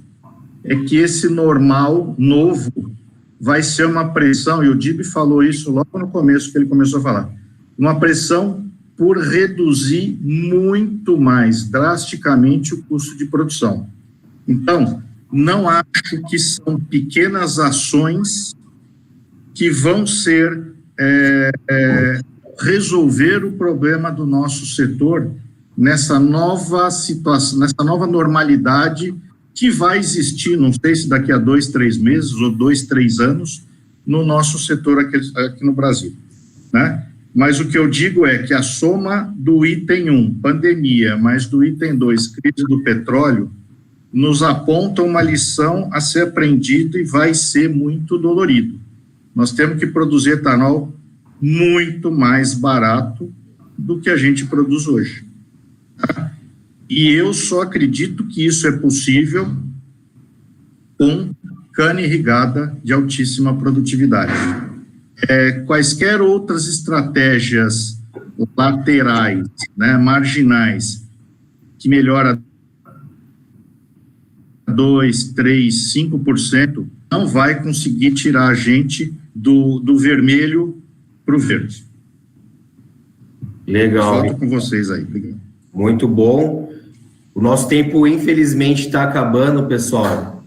é que esse normal novo vai ser uma pressão, e o Dib falou isso logo no começo, que ele começou a falar, uma pressão por reduzir muito mais drasticamente o custo de produção. Então, não acho que são pequenas ações que vão ser resolver o problema do nosso setor nessa nova situação, nessa nova normalidade que vai existir, não sei se daqui a 2, 3 meses ou 2, 3 anos, no nosso setor aqui no Brasil, né? Mas o que eu digo é que a soma do item 1, pandemia, mais do item 2, crise do petróleo, nos aponta uma lição a ser aprendida e vai ser muito dolorido. Nós temos que produzir etanol muito mais barato do que a gente produz hoje. Tá? E eu só acredito que isso é possível com cana irrigada de altíssima produtividade. Quaisquer outras estratégias laterais, né, marginais, que melhora 2%, 3%, 5%, não vai conseguir tirar a gente do vermelho para o verde. Legal. Volto com vocês aí. Muito bom. O nosso tempo, infelizmente, está acabando, pessoal.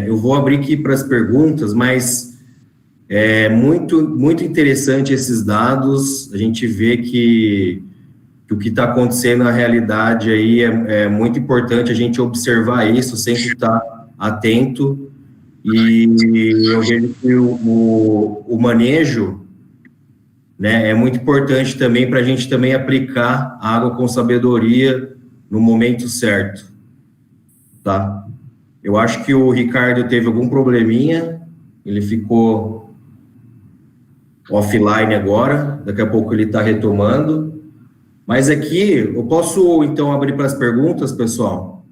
Eu vou abrir aqui para as perguntas, mas é muito interessante esses dados. A gente vê que o que está acontecendo na realidade aí é muito importante a gente observar isso, sempre estar atento. E eu vejo que o manejo, né, é muito importante também para a gente também aplicar a água com sabedoria no momento certo, tá? Eu acho que o Ricardo teve algum probleminha, ele ficou offline agora, daqui a pouco ele está retomando. Mas aqui, eu posso, então, abrir para as perguntas, pessoal?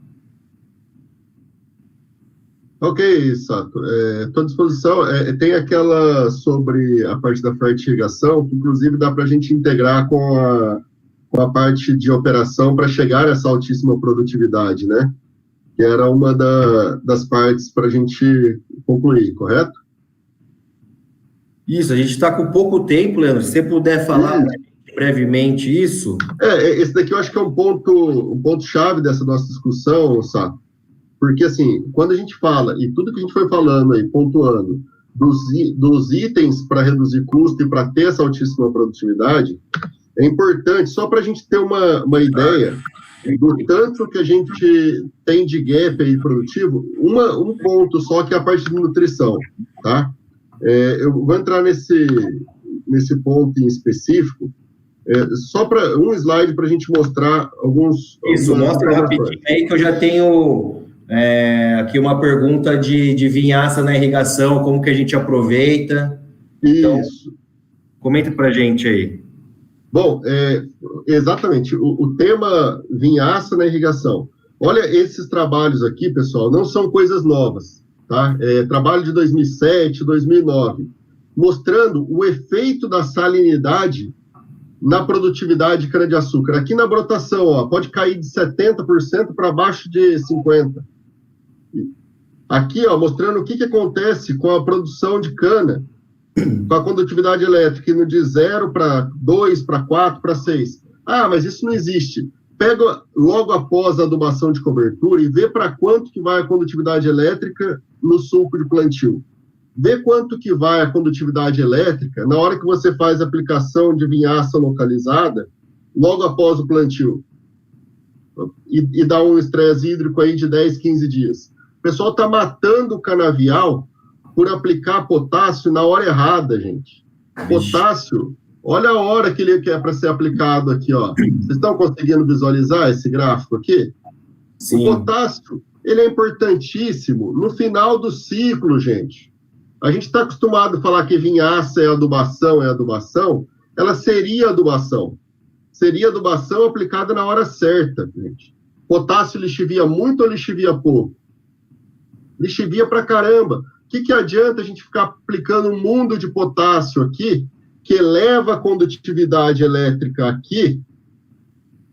Ok, Sato. Estou à disposição. Tem aquela sobre a parte da fertilização, que inclusive dá para a gente integrar com a parte de operação para chegar a essa altíssima produtividade, né? Que era uma das partes para a gente concluir, correto? Isso, a gente está com pouco tempo, Leandro. Se você puder falar brevemente isso. Esse daqui eu acho que é um ponto-chave dessa nossa discussão, Sato. Porque, assim, quando a gente fala, e tudo que a gente foi falando aí, pontuando, dos itens para reduzir custo e para ter essa altíssima produtividade, é importante, só para a gente ter uma ideia do tanto que a gente tem de gap aí produtivo, um ponto só que é a parte de nutrição, tá? Eu vou entrar nesse ponto em específico, só para um slide para a gente mostrar alguns... Isso, mostra rapidinho aí que eu já tenho aqui uma pergunta de vinhaça na irrigação, como que a gente aproveita. Então, isso. Comenta para a gente aí. Bom, exatamente, o tema vinhaça na irrigação. Olha, esses trabalhos aqui, pessoal, não são coisas novas, tá? Trabalho de 2007, 2009, mostrando o efeito da salinidade na produtividade de cana-de-açúcar. Aqui na brotação, ó, pode cair de 70% para baixo de 50%. Aqui, ó, mostrando o que acontece com a produção de cana, com a condutividade elétrica, indo de 0 para 2, para 4, para 6. Ah, mas isso não existe. Pega logo após a adubação de cobertura e vê para quanto que vai a condutividade elétrica no sulco de plantio. Vê quanto que vai a condutividade elétrica na hora que você faz a aplicação de vinhaça localizada, logo após o plantio. E dá um estresse hídrico aí de 10, 15 dias. O pessoal está matando o canavial por aplicar potássio na hora errada, gente. Potássio, olha a hora que ele é para ser aplicado aqui, ó. Vocês estão conseguindo visualizar esse gráfico aqui? Sim. O potássio, ele é importantíssimo no final do ciclo, gente. A gente está acostumado a falar que vinhaça é adubação. Ela seria adubação. Seria adubação aplicada na hora certa, gente. Potássio lixivia muito ou lixivia pouco? Lixivia pra caramba. O que adianta a gente ficar aplicando um mundo de potássio aqui, que eleva a condutividade elétrica aqui,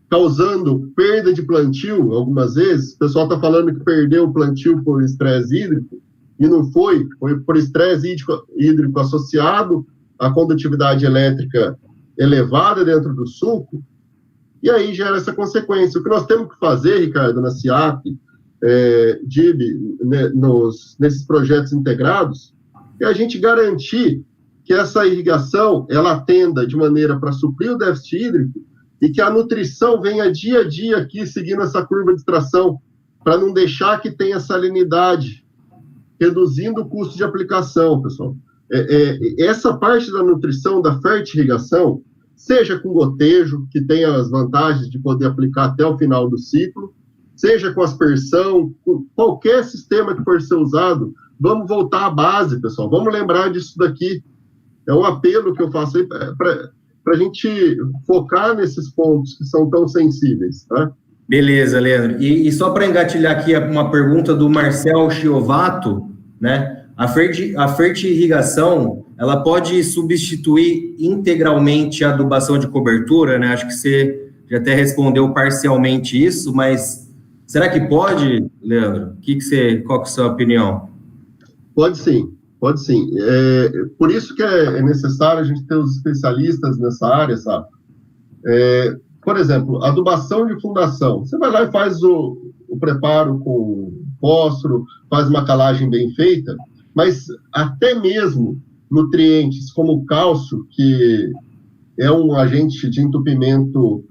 causando perda de plantio, algumas vezes? O pessoal está falando que perdeu o plantio por estresse hídrico, e não foi por estresse hídrico associado à condutividade elétrica elevada dentro do sulco, e aí gera essa consequência. O que nós temos que fazer, Ricardo, na CIAP, DIB, nesses projetos integrados, é a gente garantir que essa irrigação, ela atenda de maneira para suprir o déficit hídrico e que a nutrição venha dia a dia aqui, seguindo essa curva de extração, para não deixar que tenha salinidade, reduzindo o custo de aplicação, pessoal. essa parte da nutrição, da fertirrigação, seja com gotejo, que tem as vantagens de poder aplicar até o final do ciclo, seja com aspersão, com qualquer sistema que for ser usado, vamos voltar à base, pessoal. Vamos lembrar disso daqui. É um apelo que eu faço aí para a gente focar nesses pontos que são tão sensíveis, tá? Beleza, Leandro. E só para engatilhar aqui uma pergunta do Marcel Chiovato, né? A fertirrigação, ela pode substituir integralmente a adubação de cobertura, né? Acho que você já até respondeu parcialmente isso, mas será que pode, Leandro? Qual que é a sua opinião? Pode sim, pode sim. Por isso que é necessário a gente ter os especialistas nessa área, sabe? Por exemplo, adubação de fundação. Você vai lá e faz o preparo com fósforo, faz uma calagem bem feita, mas até mesmo nutrientes como o cálcio, que é um agente de entupimento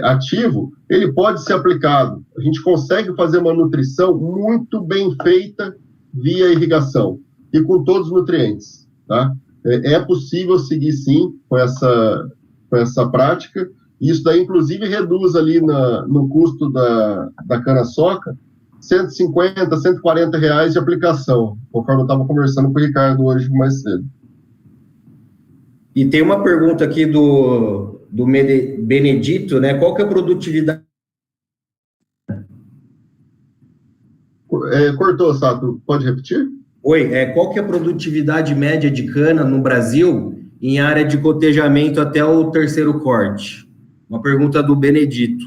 ativo, ele pode ser aplicado. A gente consegue fazer uma nutrição muito bem feita via irrigação e com todos os nutrientes, tá? É possível seguir, sim, com essa prática. Isso daí, inclusive, reduz ali no custo da cana-soca R$150, R$140 de aplicação, conforme eu estava conversando com o Ricardo hoje mais cedo. E tem uma pergunta aqui do Benedito, né? Qual que é a produtividade? Cortou, Sato. Pode repetir? Oi, qual que é a produtividade média de cana no Brasil em área de cotejamento até o terceiro corte? Uma pergunta do Benedito.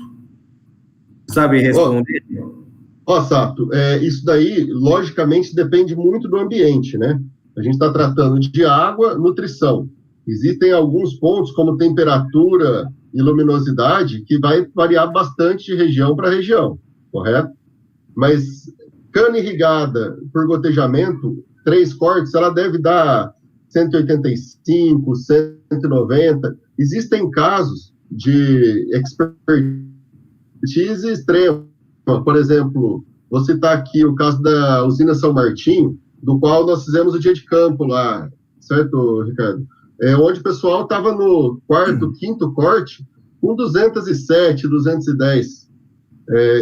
Sabe responder? Sato, isso daí, logicamente, depende muito do ambiente, né? A gente está tratando de água, nutrição. Existem alguns pontos, como temperatura e luminosidade, que vai variar bastante de região para região, correto? Mas cana irrigada por gotejamento, 3 cortes, ela deve dar 185, 190. Existem casos de expertise extrema. Por exemplo, vou citar aqui o caso da usina São Martinho, do qual nós fizemos o dia de campo lá, certo, Ricardo? Onde o pessoal estava no quarto, quinto corte, com 207, 210.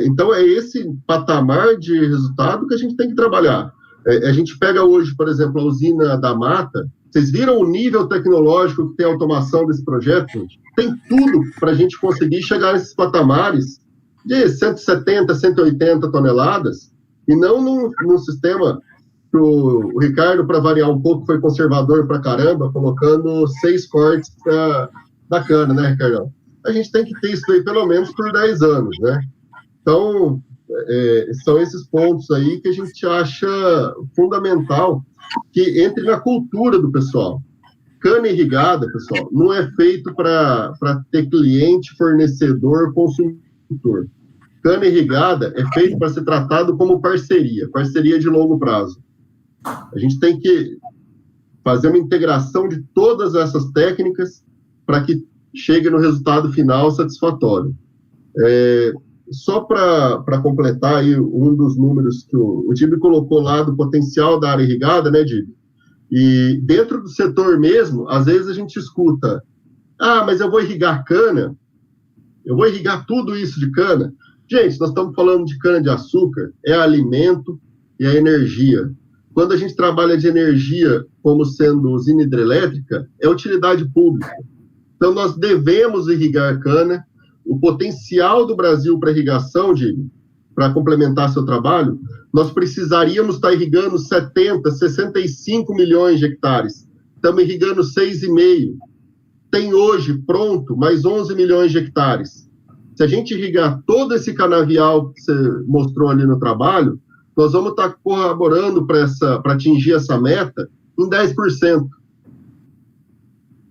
Então, é esse patamar de resultado que a gente tem que trabalhar. A gente pega hoje, por exemplo, a usina da Mata. Vocês viram o nível tecnológico que tem a automação desse projeto? Gente? Tem tudo para a gente conseguir chegar nesses patamares de 170, 180 toneladas, e não num sistema que o Ricardo, para variar um pouco, foi conservador para caramba, colocando 6 cortes da cana, né, Ricardo? A gente tem que ter isso aí pelo menos por 10 anos, né? Então, são esses pontos aí que a gente acha fundamental que entre na cultura do pessoal. Cana irrigada, pessoal, não é feito para ter cliente, fornecedor, consumidor. Cana irrigada é feito para ser tratado como parceria de longo prazo. A gente tem que fazer uma integração de todas essas técnicas para que chegue no resultado final satisfatório. Só para completar aí um dos números que o Dibi colocou lá do potencial da área irrigada, né, Dibi? E dentro do setor mesmo, às vezes a gente escuta, mas eu vou irrigar cana, eu vou irrigar tudo isso de cana. Gente, nós estamos falando de cana-de-açúcar, é alimento e é energia. Quando a gente trabalha de energia como sendo usina hidrelétrica, é utilidade pública. Então, nós devemos irrigar cana. O potencial do Brasil para irrigação, para complementar seu trabalho, nós precisaríamos estar irrigando 70, 65 milhões de hectares. Estamos irrigando 6,5. Tem hoje, pronto, mais 11 milhões de hectares. Se a gente irrigar todo esse canavial que você mostrou ali no trabalho, nós vamos estar colaborando para atingir essa meta em 10%.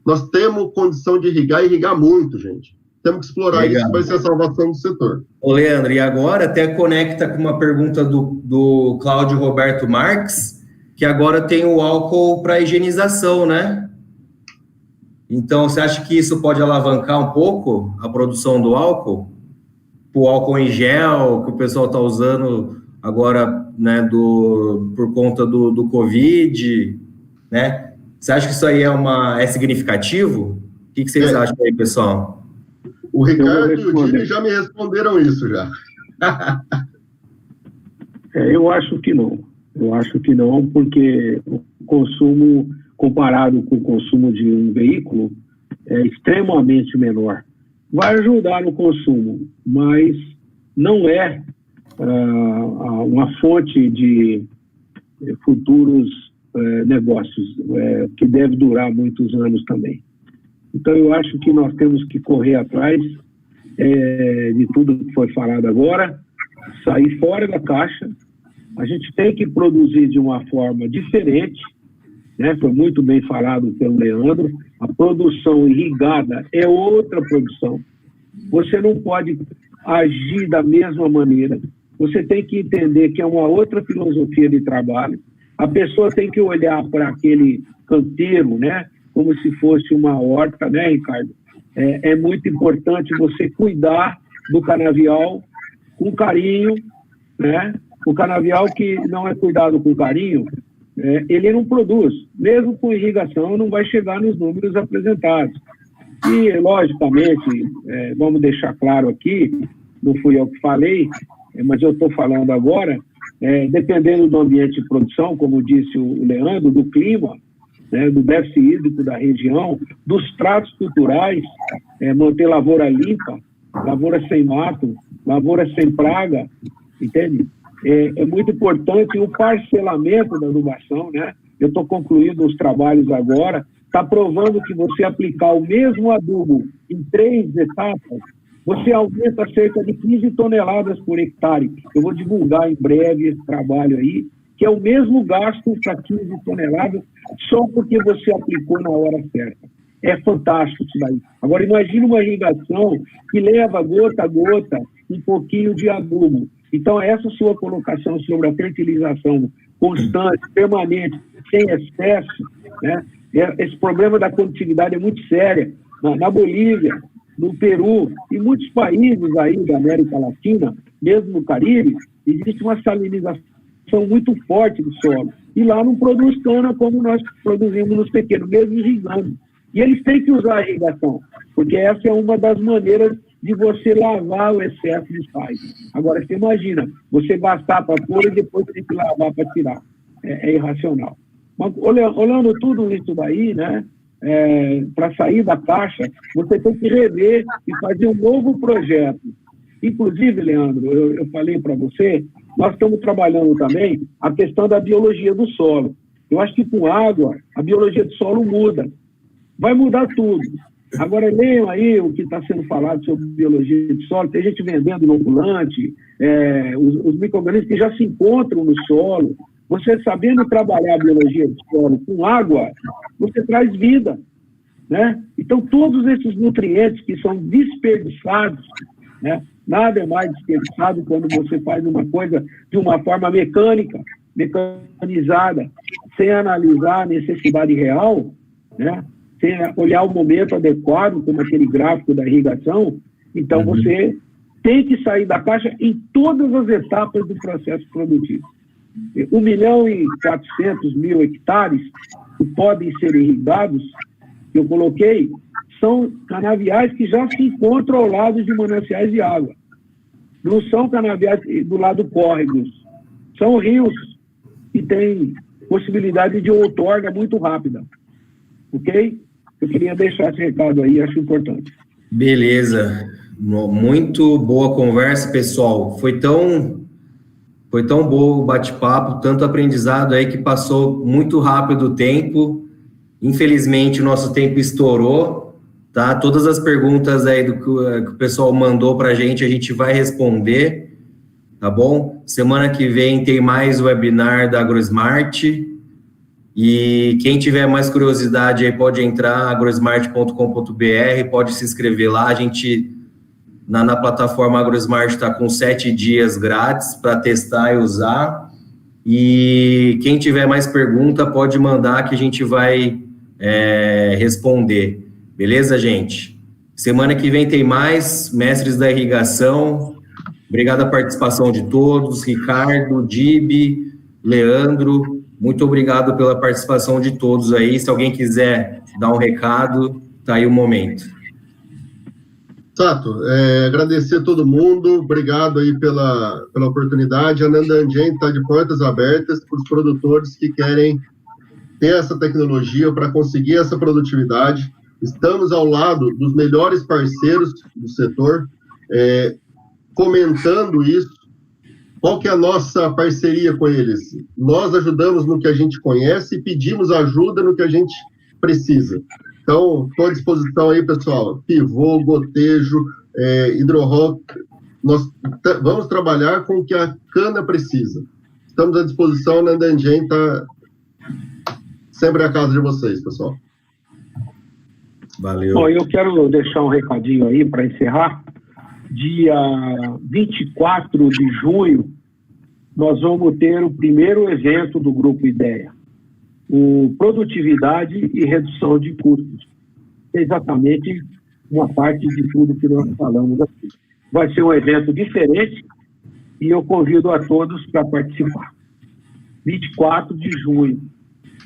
Nós temos condição de irrigar muito, gente. Temos que explorar Legal. Isso, vai ser a salvação do setor. Ô, Leandro, e agora até conecta com uma pergunta do Cláudio Roberto Marques, que agora tem o álcool para higienização, né? Então, você acha que isso pode alavancar um pouco a produção do álcool? O álcool em gel, que o pessoal está usando agora, né, por conta do Covid, né? Você acha que isso aí é significativo? O que vocês acham aí, pessoal? O Ricardo e o Dini já me responderam isso já. Eu acho que não. Eu acho que não, porque o consumo, comparado com o consumo de um veículo, é extremamente menor. Vai ajudar no consumo, mas não é uma fonte de futuros negócios, que deve durar muitos anos também. Então, eu acho que nós temos que correr atrás de tudo que foi falado agora, sair fora da caixa. A gente tem que produzir de uma forma diferente, né? Foi muito bem falado pelo Leandro. A produção irrigada é outra produção. Você não pode agir da mesma maneira. Você tem que entender que é uma outra filosofia de trabalho. A pessoa tem que olhar para aquele canteiro, né? Como se fosse uma horta, né, Ricardo? É muito importante você cuidar do canavial com carinho, né? O canavial que não é cuidado com carinho, ele não produz. Mesmo com irrigação, não vai chegar nos números apresentados. E, logicamente, vamos deixar claro aqui, não fui eu que falei, mas eu estou falando agora, dependendo do ambiente de produção, como disse o Leandro, do clima, né, do déficit hídrico da região, dos tratos culturais, manter lavoura limpa, lavoura sem mato, lavoura sem praga, entende? É muito importante o parcelamento da adubação, né? Eu estou concluindo os trabalhos agora, está provando que você aplicar o mesmo adubo em 3 etapas, você aumenta cerca de 15 toneladas por hectare. Eu vou divulgar em breve esse trabalho aí, que é o mesmo gasto para 15 toneladas, só porque você aplicou na hora certa. É fantástico isso daí. Agora, imagine uma irrigação que leva gota a gota um pouquinho de adubo. Então, essa sua colocação sobre a fertilização constante, permanente, sem excesso, né? Esse problema da condutividade é muito sério. Na Bolívia, no Peru e muitos países aí da América Latina, mesmo no Caribe, existe uma salinização muito forte do solo. E lá não produz cana como nós produzimos nos pequenos, mesmo irrigando. E eles têm que usar a irrigação, porque essa é uma das maneiras de você lavar o excesso de sais. Agora, você imagina, você gastar para pôr e depois tem que lavar para tirar. É irracional. Mas, olhando tudo isso daí, né, para sair da caixa, você tem que rever e fazer um novo projeto. Inclusive, Leandro, eu falei para você, nós estamos trabalhando também a questão da biologia do solo. Eu acho que com água, a biologia do solo muda. Vai mudar tudo. Agora, leiam aí o que está sendo falado sobre biologia de solo. Tem gente vendendo inoculante, os micro-organismos que já se encontram no solo. Você sabendo trabalhar a biologia do solo com água, você traz vida, né? Então, todos esses nutrientes que são desperdiçados, né? Nada é mais desperdiçado quando você faz uma coisa de uma forma mecânica, mecanizada, sem analisar a necessidade real, né? Sem olhar o momento adequado, como aquele gráfico da irrigação. Então, você tem que sair da caixa em todas as etapas do processo produtivo. 1.400.000 hectares que podem ser irrigados, que eu coloquei, são canaviais que já se encontram ao lado de mananciais de água. Não são canaviais do lado córregos, são rios que têm possibilidade de outorga muito rápida. Ok? Eu queria deixar esse recado aí, acho importante. Beleza. Muito boa conversa, pessoal. Foi tão bom o bate-papo, tanto aprendizado aí que passou muito rápido o tempo. Infelizmente, o nosso tempo estourou, tá? Todas as perguntas aí que o pessoal mandou para a gente vai responder, tá bom? Semana que vem tem mais webinar da AgroSmart. E quem tiver mais curiosidade aí pode entrar agrosmart.com.br, pode se inscrever lá. A gente, na plataforma AgroSmart, está com 7 dias grátis para testar e usar. E quem tiver mais pergunta pode mandar que a gente vai responder. Beleza, gente? Semana que vem tem mais Mestres da Irrigação. Obrigado a participação de todos, Ricardo, Dibi, Leandro. muito obrigado pela participação de todos aí. Se alguém quiser dar um recado, tá aí o momento. Sato, agradecer a todo mundo, obrigado aí pela oportunidade. A Nandanjen está de portas abertas para os produtores que querem ter essa tecnologia para conseguir essa produtividade. Estamos ao lado dos melhores parceiros do setor, comentando isso. Qual que é a nossa parceria com eles? Nós ajudamos no que a gente conhece e pedimos ajuda no que a gente precisa. Então, estou à disposição aí, pessoal. Pivô, gotejo, hidro-rock. Nós vamos trabalhar com o que a cana precisa. Estamos à disposição, a Nandanjen está sempre à casa de vocês, pessoal. Valeu. Bom, eu quero deixar um recadinho aí para encerrar. Dia 24 de junho, nós vamos ter o primeiro evento do Grupo Ideia, o Produtividade e Redução de Custos. É exatamente uma parte de tudo que nós falamos aqui. Vai ser um evento diferente e eu convido a todos para participar. 24 de junho.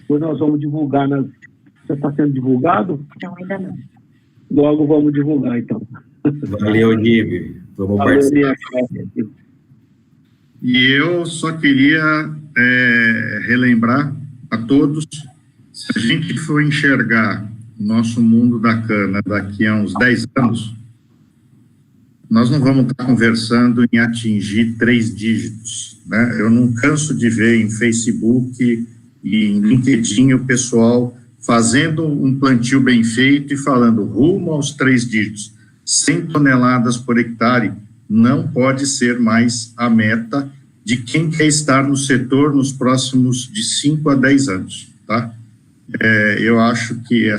Depois nós vamos divulgar nas... Já está sendo divulgado? Não, ainda não. Logo vamos divulgar, então. Valeu, Gibi. Vamos participar. E eu só queria relembrar a todos, se a gente for enxergar o nosso mundo da cana daqui a uns 10 anos, nós não vamos estar conversando em atingir 3 dígitos, né? Eu não canso de ver em Facebook e em LinkedIn o pessoal fazendo um plantio bem feito e falando rumo aos 3 dígitos. 100 toneladas por hectare não pode ser mais a meta de quem quer estar no setor nos próximos de 5 a 10 anos, tá? Eu acho que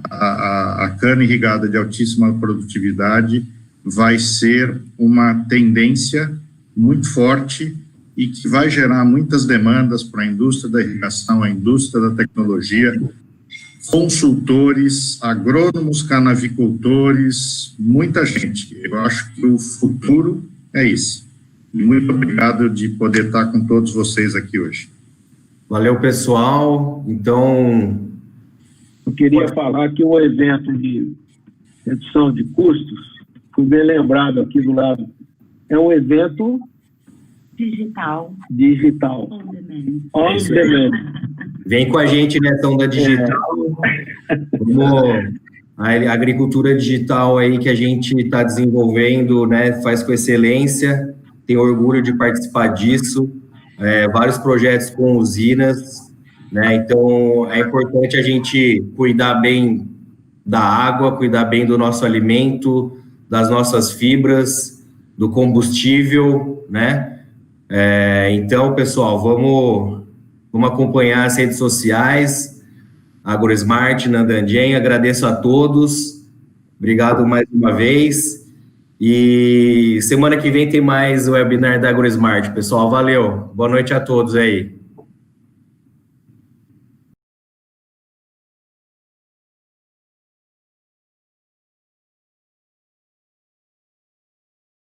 a cana irrigada de altíssima produtividade vai ser uma tendência muito forte e que vai gerar muitas demandas para a indústria da irrigação, a indústria da tecnologia, consultores, agrônomos, canavicultores, muita gente. Eu acho que o futuro é esse. E muito obrigado de poder estar com todos vocês aqui hoje. Valeu, pessoal. Então... Eu queria falar que o evento de redução de custos, fui bem lembrado aqui do lado, é um evento... Digital. On demand. Vem com a gente nessa onda digital. A agricultura digital aí que a gente está desenvolvendo, né, faz com excelência, tenho orgulho de participar disso, vários projetos com usinas, né, então é importante a gente cuidar bem da água, cuidar bem do nosso alimento, das nossas fibras, do combustível, né? Então, pessoal, vamos acompanhar as redes sociais, AgroSmart, Nandanjen, agradeço a todos, obrigado mais uma vez, e semana que vem tem mais o webinar da AgroSmart, pessoal, valeu, boa noite a todos aí.